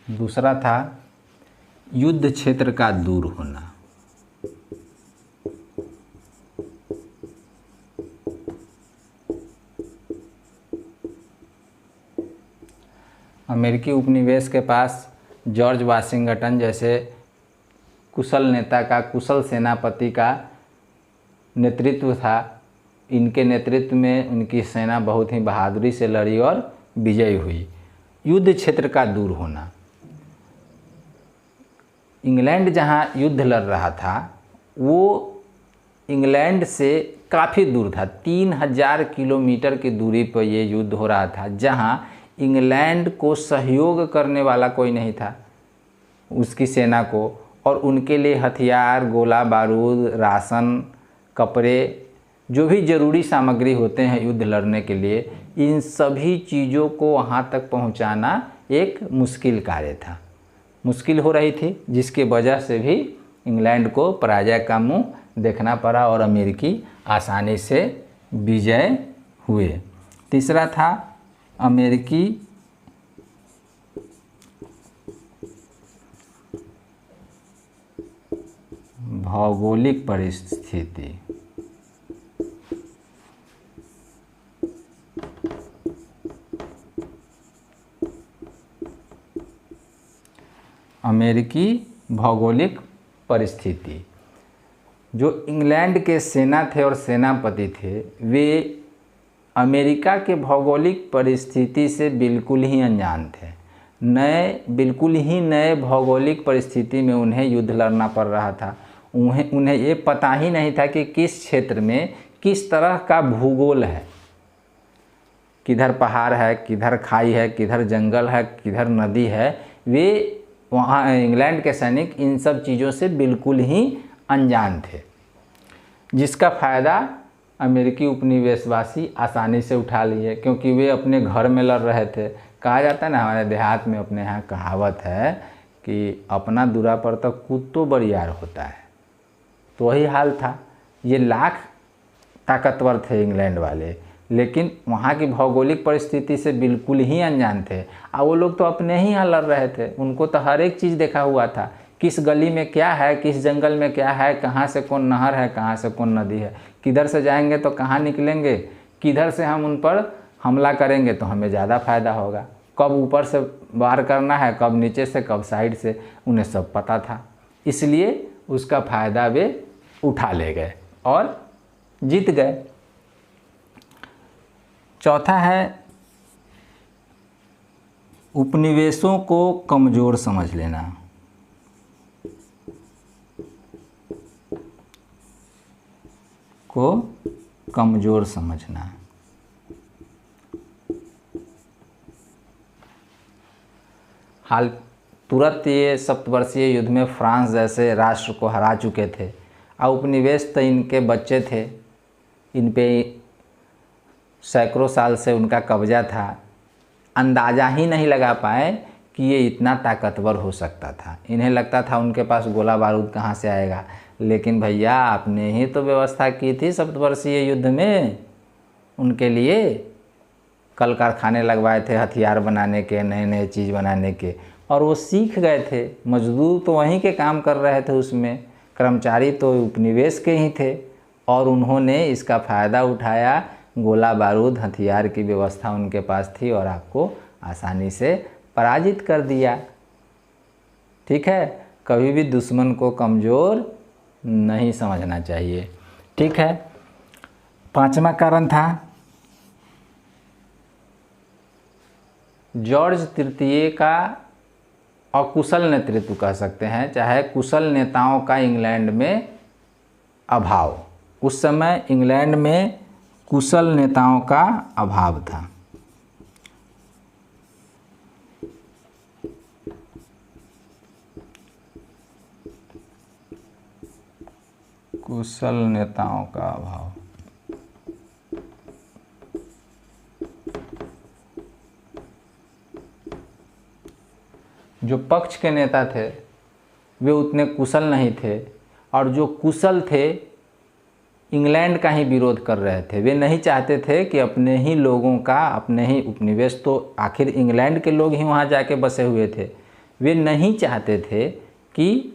दूसरा था युद्ध क्षेत्र का दूर होना। अमेरिकी उपनिवेश के पास जॉर्ज वाशिंगटन जैसे कुशल नेता का, कुशल सेनापति का नेतृत्व था। इनके नेतृत्व में उनकी सेना बहुत ही बहादुरी से लड़ी और विजयी हुई। युद्ध क्षेत्र का दूर होना, इंग्लैंड जहां युद्ध लड़ रहा था वो इंग्लैंड से काफ़ी दूर था। 3000 किलोमीटर की दूरी पर ये युद्ध हो रहा था, जहां इंग्लैंड को सहयोग करने वाला कोई नहीं था, उसकी सेना को। और उनके लिए हथियार, गोला बारूद, राशन, कपड़े, जो भी ज़रूरी सामग्री होते हैं युद्ध लड़ने के लिए, इन सभी चीज़ों को वहाँ तक पहुँचाना एक मुश्किल कार्य था, मुश्किल हो रही थी, जिसके वजह से भी इंग्लैंड को पराजय का मुंह देखना पड़ा और अमेरिकी आसानी से विजय हुए। तीसरा था अमेरिकी भौगोलिक परिस्थिति। अमेरिकी भौगोलिक परिस्थिति, जो इंग्लैंड के सेना थे और सेनापति थे, वे अमेरिका के भौगोलिक परिस्थिति से बिल्कुल ही अनजान थे। बिल्कुल ही नए भौगोलिक परिस्थिति में उन्हें युद्ध लड़ना पड़ रहा था। उन्हें ये पता ही नहीं था कि किस क्षेत्र में किस तरह का भूगोल है, किधर पहाड़ है, किधर खाई है, किधर जंगल है, किधर नदी है। वे वहाँ इंग्लैंड के सैनिक इन सब चीज़ों से बिल्कुल ही अनजान थे, जिसका फ़ायदा अमेरिकी उपनिवेशवासी आसानी से उठा लिए, क्योंकि वे अपने घर में लड़ रहे थे। कहा जाता है ना, हमारे देहात में अपने यहाँ कहावत है कि अपना दूरा पर तो कुत्तो बरियार होता है। तो वही हाल था। ये लाख ताकतवर थे इंग्लैंड वाले, लेकिन वहाँ की भौगोलिक परिस्थिति से बिल्कुल ही अनजान थे। और वो लोग तो अपने ही यहाँ लड़ रहे थे, उनको तो हर एक चीज़ देखा हुआ था, किस गली में क्या है, किस जंगल में क्या है, कहाँ से कौन नहर है, कहाँ से कौन नदी है, किधर से जाएंगे तो कहाँ निकलेंगे, किधर से हम उन पर हमला करेंगे तो हमें ज़्यादा फ़ायदा होगा, कब ऊपर से वार करना है, कब नीचे से, कब साइड से, उन्हें सब पता था। इसलिए उसका फ़ायदा वे उठा ले गए और जीत गए। चौथा है उपनिवेशों को कमज़ोर समझ लेना। को कमज़ोर समझना। हाल तुरंत ये सप्तवर्षीय युद्ध में फ्रांस जैसे राष्ट्र को हरा चुके थे और उपनिवेश तो इनके बच्चे थे, इन पे सैकड़ों साल से उनका कब्जा था। अंदाज़ा ही नहीं लगा पाए कि ये इतना ताकतवर हो सकता था। इन्हें लगता था उनके पास गोला बारूद कहाँ से आएगा, लेकिन भैया आपने ही तो व्यवस्था की थी सप्तवर्षीय युद्ध में, उनके लिए कल कारखाने लगवाए थे हथियार बनाने के, नए नए चीज़ बनाने के, और वो सीख गए थे। मजदूर तो वहीं के काम कर रहे थे, उसमें कर्मचारी तो उपनिवेश के ही थे, और उन्होंने इसका फ़ायदा उठाया। गोला बारूद हथियार की व्यवस्था उनके पास थी और आपको आसानी से पराजित कर दिया। ठीक है, कभी भी दुश्मन को कमज़ोर नहीं समझना चाहिए। ठीक है, पांचवा कारण था जॉर्ज तृतीय का अकुशल नेतृत्व कह सकते हैं, चाहे कुशल नेताओं का इंग्लैंड में अभाव। उस समय इंग्लैंड में कुशल नेताओं का अभाव था। कुशल नेताओं का अभाव। जो पक्ष के नेता थे वे उतने कुशल नहीं थे, और जो कुशल थे इंग्लैंड का ही विरोध कर रहे थे। वे नहीं चाहते थे कि अपने ही लोगों का, अपने ही उपनिवेश, तो आखिर इंग्लैंड के लोग ही वहाँ जाके बसे हुए थे। वे नहीं चाहते थे कि,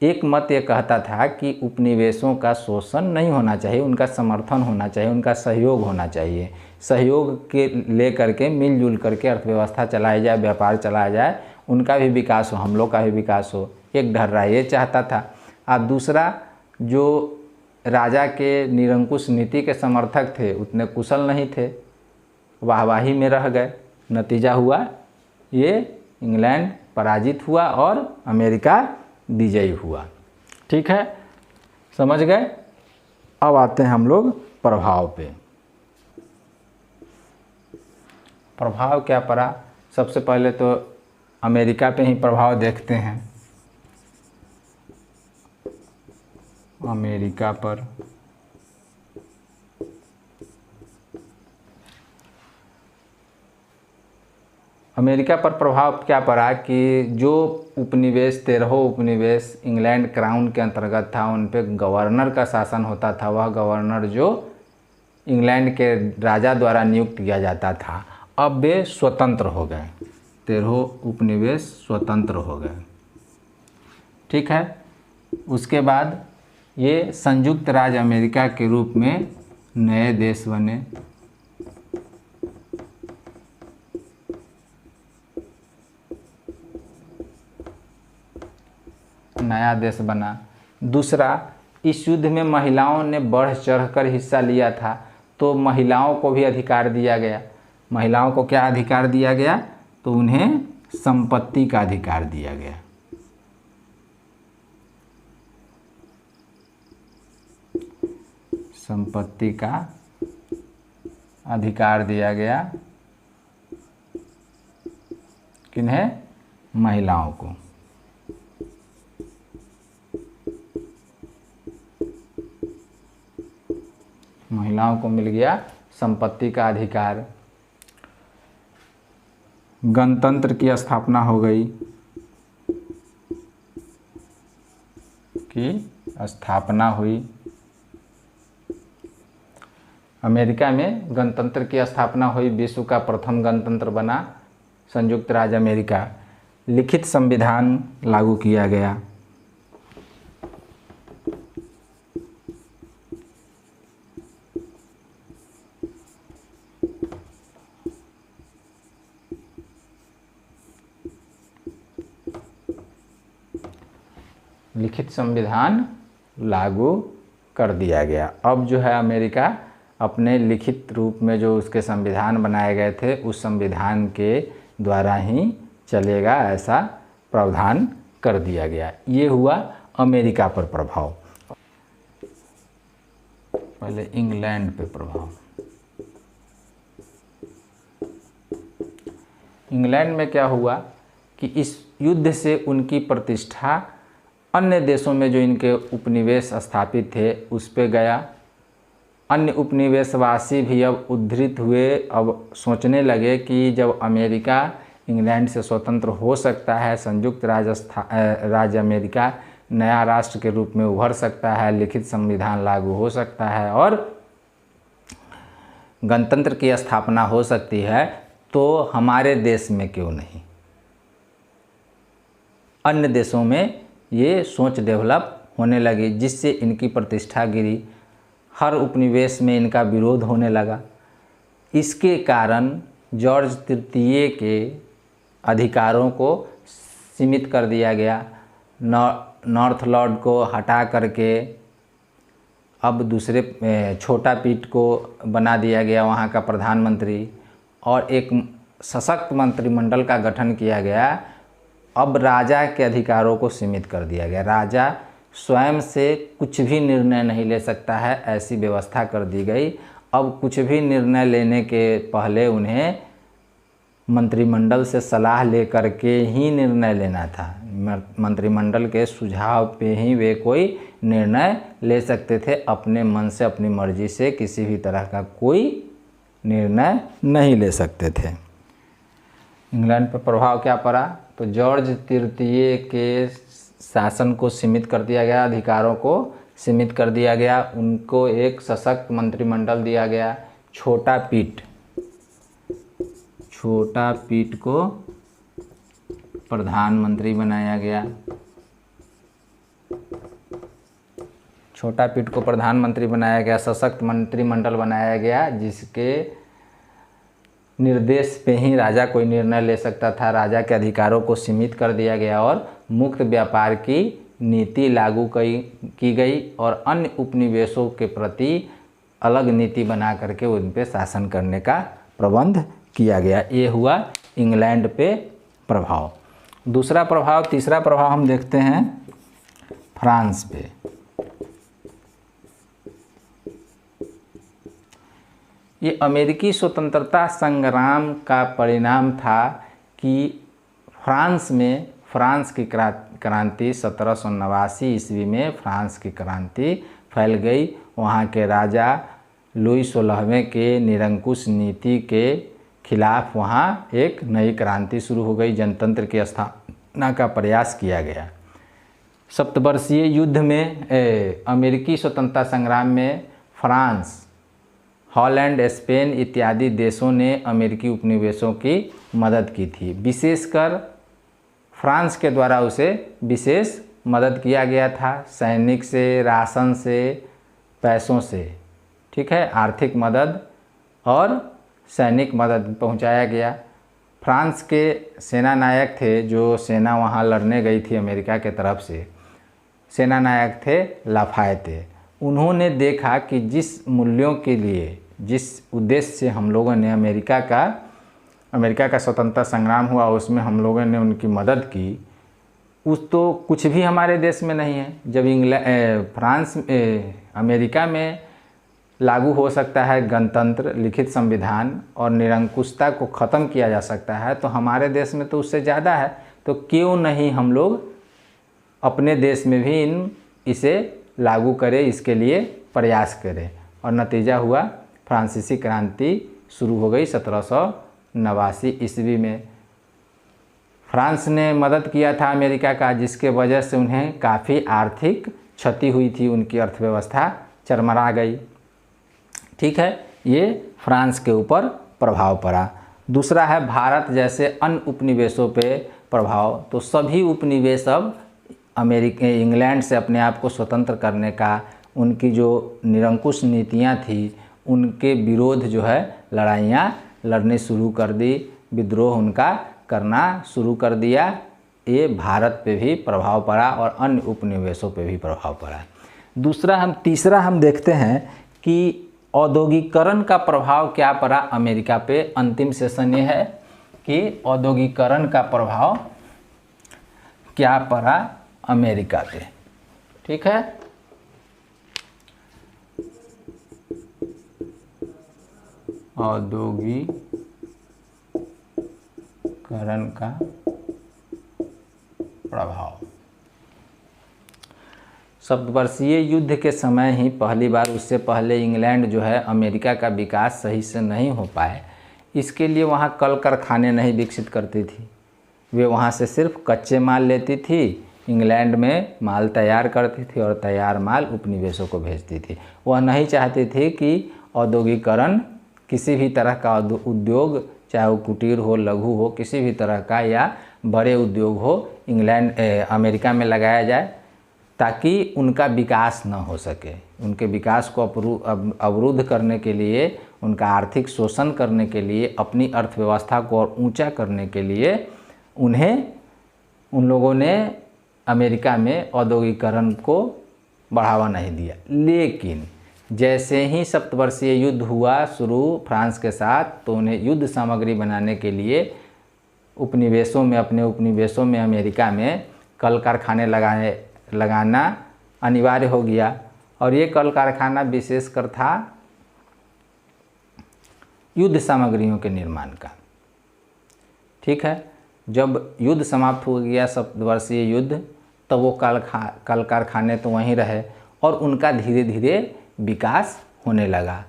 एक मत ये कहता था कि उपनिवेशों का शोषण नहीं होना चाहिए, उनका समर्थन होना चाहिए, उनका सहयोग होना चाहिए। सहयोग के ले करके मिलजुल करके अर्थव्यवस्था चलाई जाए, व्यापार चलाया जाए, उनका भी विकास हो, हम लोग का भी विकास हो। एक ढर्रा ये चाहता था। और दूसरा जो राजा के निरंकुश नीति के समर्थक थे उतने कुशल नहीं थे, वाहवाही में रह गए। नतीजा हुआ ये इंग्लैंड पराजित हुआ और अमेरिका विजयी हुआ। ठीक है, समझ गए। अब आते हैं हम लोग प्रभाव पे। प्रभाव क्या पड़ा, सबसे पहले तो अमेरिका पे ही प्रभाव देखते हैं। अमेरिका पर प्रभाव क्या पड़ा कि जो उपनिवेश 13 उपनिवेश इंग्लैंड क्राउन के अंतर्गत था उन पे गवर्नर का शासन होता था। वह गवर्नर जो इंग्लैंड के राजा द्वारा नियुक्त किया जाता था, अब वे स्वतंत्र हो गए। 13 उपनिवेश स्वतंत्र हो गए। ठीक है, उसके बाद ये संयुक्त राज्य अमेरिका के रूप में नए देश बने। नया देश बना। दूसरा, इस युद्ध में महिलाओं ने बढ़ चढ़कर हिस्सा लिया था, तो महिलाओं को भी अधिकार दिया गया। महिलाओं को क्या अधिकार दिया गया, तो उन्हें संपत्ति का अधिकार दिया गया। संपत्ति का अधिकार दिया गया किन्हें, महिलाओं को। महिलाओं को मिल गया संपत्ति का अधिकार। गणतंत्र की स्थापना हो गई, की स्थापना हुई। अमेरिका में गणतंत्र की स्थापना हुई, विश्व का प्रथम गणतंत्र बना संयुक्त राज्य अमेरिका। लिखित संविधान लागू किया गया। लिखित संविधान लागू कर दिया गया। अब जो है अमेरिका अपने लिखित रूप में जो उसके संविधान बनाए गए थे उस संविधान के द्वारा ही चलेगा, ऐसा प्रावधान कर दिया गया। ये हुआ अमेरिका पर प्रभाव। पहले इंग्लैंड पे प्रभाव। इंग्लैंड में क्या हुआ कि इस युद्ध से उनकी प्रतिष्ठा अन्य देशों में जो इनके उपनिवेश स्थापित थे उस पे गया। अन्य उपनिवेशवासी भी अब उद्धृत हुए, अब सोचने लगे कि जब अमेरिका इंग्लैंड से स्वतंत्र हो सकता है, संयुक्त राज्य अमेरिका नया राष्ट्र के रूप में उभर सकता है, लिखित संविधान लागू हो सकता है और गणतंत्र की स्थापना हो सकती है, तो हमारे देश में क्यों नहीं। अन्य देशों में ये सोच डेवलप होने लगी, जिससे इनकी प्रतिष्ठा गिरी। हर उपनिवेश में इनका विरोध होने लगा। इसके कारण जॉर्ज तृतीय के अधिकारों को सीमित कर दिया गया। नॉर्थ लॉर्ड को हटा करके अब दूसरे छोटा पीट को बना दिया गया वहाँ का प्रधानमंत्री, और एक सशक्त मंत्रिमंडल का गठन किया गया। अब राजा के अधिकारों को सीमित कर दिया गया। राजा स्वयं से कुछ भी निर्णय नहीं ले सकता है, ऐसी व्यवस्था कर दी गई। अब कुछ भी निर्णय लेने के पहले उन्हें मंत्रिमंडल से सलाह लेकर के ही निर्णय लेना था। मंत्रिमंडल के सुझाव पे ही वे कोई निर्णय ले सकते थे। अपने मन से, अपनी मर्जी से किसी भी तरह का कोई निर्णय नहीं ले सकते थे। इंग्लैंड पर प्रभाव क्या पड़ा, तो जॉर्ज तृतीय के शासन को सीमित कर दिया गया, अधिकारों को सीमित कर दिया गया। उनको एक सशक्त मंत्रिमंडल दिया गया। छोटा पीट को प्रधानमंत्री बनाया गया। छोटा पीट को प्रधानमंत्री बनाया गया, सशक्त मंत्रिमंडल बनाया गया, जिसके निर्देश पे ही राजा कोई निर्णय ले सकता था। राजा के अधिकारों को सीमित कर दिया गया और मुक्त व्यापार की नीति लागू की गई और अन्य उपनिवेशों के प्रति अलग नीति बना करके उन पे शासन करने का प्रबंध किया गया। ये हुआ इंग्लैंड पे प्रभाव। दूसरा प्रभाव, तीसरा प्रभाव हम देखते हैं फ्रांस पे। ये अमेरिकी स्वतंत्रता संग्राम का परिणाम था कि फ्रांस में फ्रांस की क्रांति 1789 ईस्वी में फ्रांस की क्रांति फैल गई। वहाँ के राजा लुई 16वें के निरंकुश नीति के खिलाफ वहाँ एक नई क्रांति शुरू हो गई, जनतंत्र की स्थापना का प्रयास किया गया। सप्तवर्षीय युद्ध में अमेरिकी स्वतंत्रता संग्राम में फ्रांस, हॉलैंड, स्पेन इत्यादि देशों ने अमेरिकी उपनिवेशों की मदद की थी। विशेषकर फ्रांस के द्वारा उसे विशेष मदद किया गया था, सैनिक से, राशन से, पैसों से, ठीक है, आर्थिक मदद और सैनिक मदद पहुंचाया गया। फ्रांस के सेना नायक थे, जो सेना वहां लड़ने गई थी अमेरिका के तरफ से, सेना नायक थे लाफायते। उन्होंने देखा कि जिस मूल्यों के लिए, जिस उद्देश्य से हम लोगों ने अमेरिका का स्वतंत्रता संग्राम हुआ, उसमें हम लोगों ने उनकी मदद की, उस तो कुछ भी हमारे देश में नहीं है। जब अमेरिका में लागू हो सकता है गणतंत्र, लिखित संविधान और निरंकुशता को ख़त्म किया जा सकता है, तो हमारे देश में तो उससे ज़्यादा है। तो क्यों नहीं हम लोग अपने देश में भी इसे लागू करें, इसके लिए प्रयास करें। और नतीजा हुआ फ्रांसीसी क्रांति शुरू हो गई 1789 ईस्वी में। फ्रांस ने मदद किया था अमेरिका का, जिसके वजह से उन्हें काफ़ी आर्थिक क्षति हुई थी, उनकी अर्थव्यवस्था चरमरा गई, ठीक है। ये फ्रांस के ऊपर प्रभाव पड़ा। दूसरा है भारत जैसे अन्य उपनिवेशों पे प्रभाव। तो सभी उपनिवेश अब इंग्लैंड से अपने आप को स्वतंत्र करने का, उनकी जो निरंकुश नीतियां थी उनके विरोध जो है लड़ाइयाँ लड़ने शुरू कर दी, विद्रोह उनका करना शुरू कर दिया। ये भारत पे भी प्रभाव पड़ा और अन्य उपनिवेशों पे भी प्रभाव पड़ा। तीसरा हम देखते हैं कि औद्योगिकरण का प्रभाव क्या पड़ा अमेरिका पे। अंतिम सेशन ये है कि औद्योगिकरण का प्रभाव क्या पड़ा अमेरिका पे, ठीक है। औद्योगिकरण का प्रभाव। सप्तवर्षीय युद्ध के समय ही पहली बार, उससे पहले इंग्लैंड जो है अमेरिका का विकास सही से नहीं हो पाए। इसके लिए वहाँ कल कारखाने नहीं विकसित करती थी, वे वहाँ से सिर्फ कच्चे माल लेती थी, इंग्लैंड में माल तैयार करती थी और तैयार माल उपनिवेशों को भेजती थी। वह नहीं चाहती थी कि औद्योगिकरण, किसी भी तरह का उद्योग, चाहे वो कुटीर हो, लघु हो, किसी भी तरह का या बड़े उद्योग हो, अमेरिका में लगाया जाए, ताकि उनका विकास न हो सके। उनके विकास को अवरुद्ध करने के लिए, उनका आर्थिक शोषण करने के लिए, अपनी अर्थव्यवस्था को और ऊंचा करने के लिए उन लोगों ने अमेरिका में औद्योगिकरण को बढ़ावा नहीं दिया। लेकिन जैसे ही सप्तवर्षीय युद्ध हुआ शुरू फ्रांस के साथ, तो उन्हें युद्ध सामग्री बनाने के लिए अपने उपनिवेशों में अमेरिका में कल कारखाने लगाना अनिवार्य हो गया। और ये कल कारखाना विशेषकर था युद्ध सामग्रियों के निर्माण का, ठीक है। जब युद्ध समाप्त हो गया, सप्तवर्षीय युद्ध, तो वो कल कारखाने तो वहीं रहे और उनका धीरे धीरे विकास होने लगा।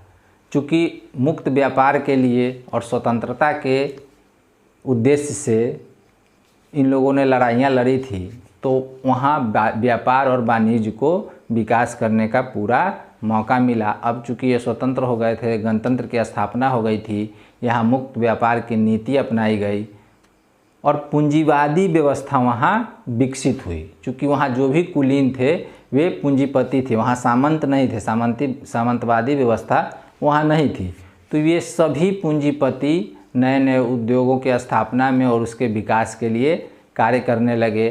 चूँकि मुक्त व्यापार के लिए और स्वतंत्रता के उद्देश्य से इन लोगों ने लड़ाइयाँ लड़ी थी, तो वहाँ व्यापार और वाणिज्य को विकास करने का पूरा मौका मिला। अब चूँकि ये स्वतंत्र हो गए थे, गणतंत्र की स्थापना हो गई थी, यहाँ मुक्त व्यापार की नीति अपनाई गई और पूंजीवादी व्यवस्था वहाँ विकसित हुई। चूँकि वहाँ जो भी कुलीन थे वे पूंजीपति थे, वहाँ सामंत नहीं थे, सामंतवादी व्यवस्था वहाँ नहीं थी। तो ये सभी पूंजीपति नए नए उद्योगों की स्थापना में और उसके विकास के लिए कार्य करने लगे।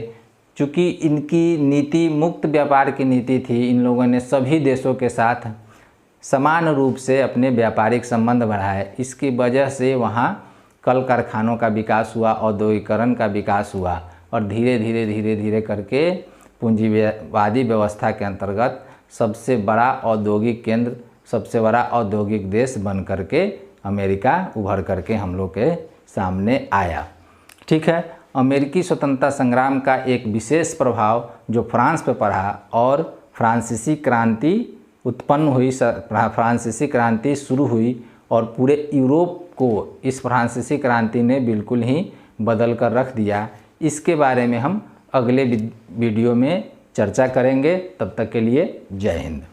चूँकि इनकी नीति मुक्त व्यापार की नीति थी, इन लोगों ने सभी देशों के साथ समान रूप से अपने व्यापारिक संबंध बढ़ाए। इसकी वजह से वहाँ कल कारखानों का विकास हुआ, औद्योगिकरण का विकास हुआ और धीरे धीरे करके पूंजीवादी व्यवस्था के अंतर्गत सबसे बड़ा औद्योगिक केंद्र, सबसे बड़ा औद्योगिक देश बन करके अमेरिका उभर करके हम लोग के सामने आया। ठीक है, अमेरिकी स्वतंत्रता संग्राम का एक विशेष प्रभाव जो फ्रांस पे पड़ा और फ्रांसीसी क्रांति उत्पन्न हुई, फ्रांसीसी क्रांति शुरू हुई और पूरे यूरोप को इस फ्रांसीसी क्रांति ने बिल्कुल ही बदल कर रख दिया। इसके बारे में हम अगले वीडियो में चर्चा करेंगे। तब तक के लिए जय हिंद।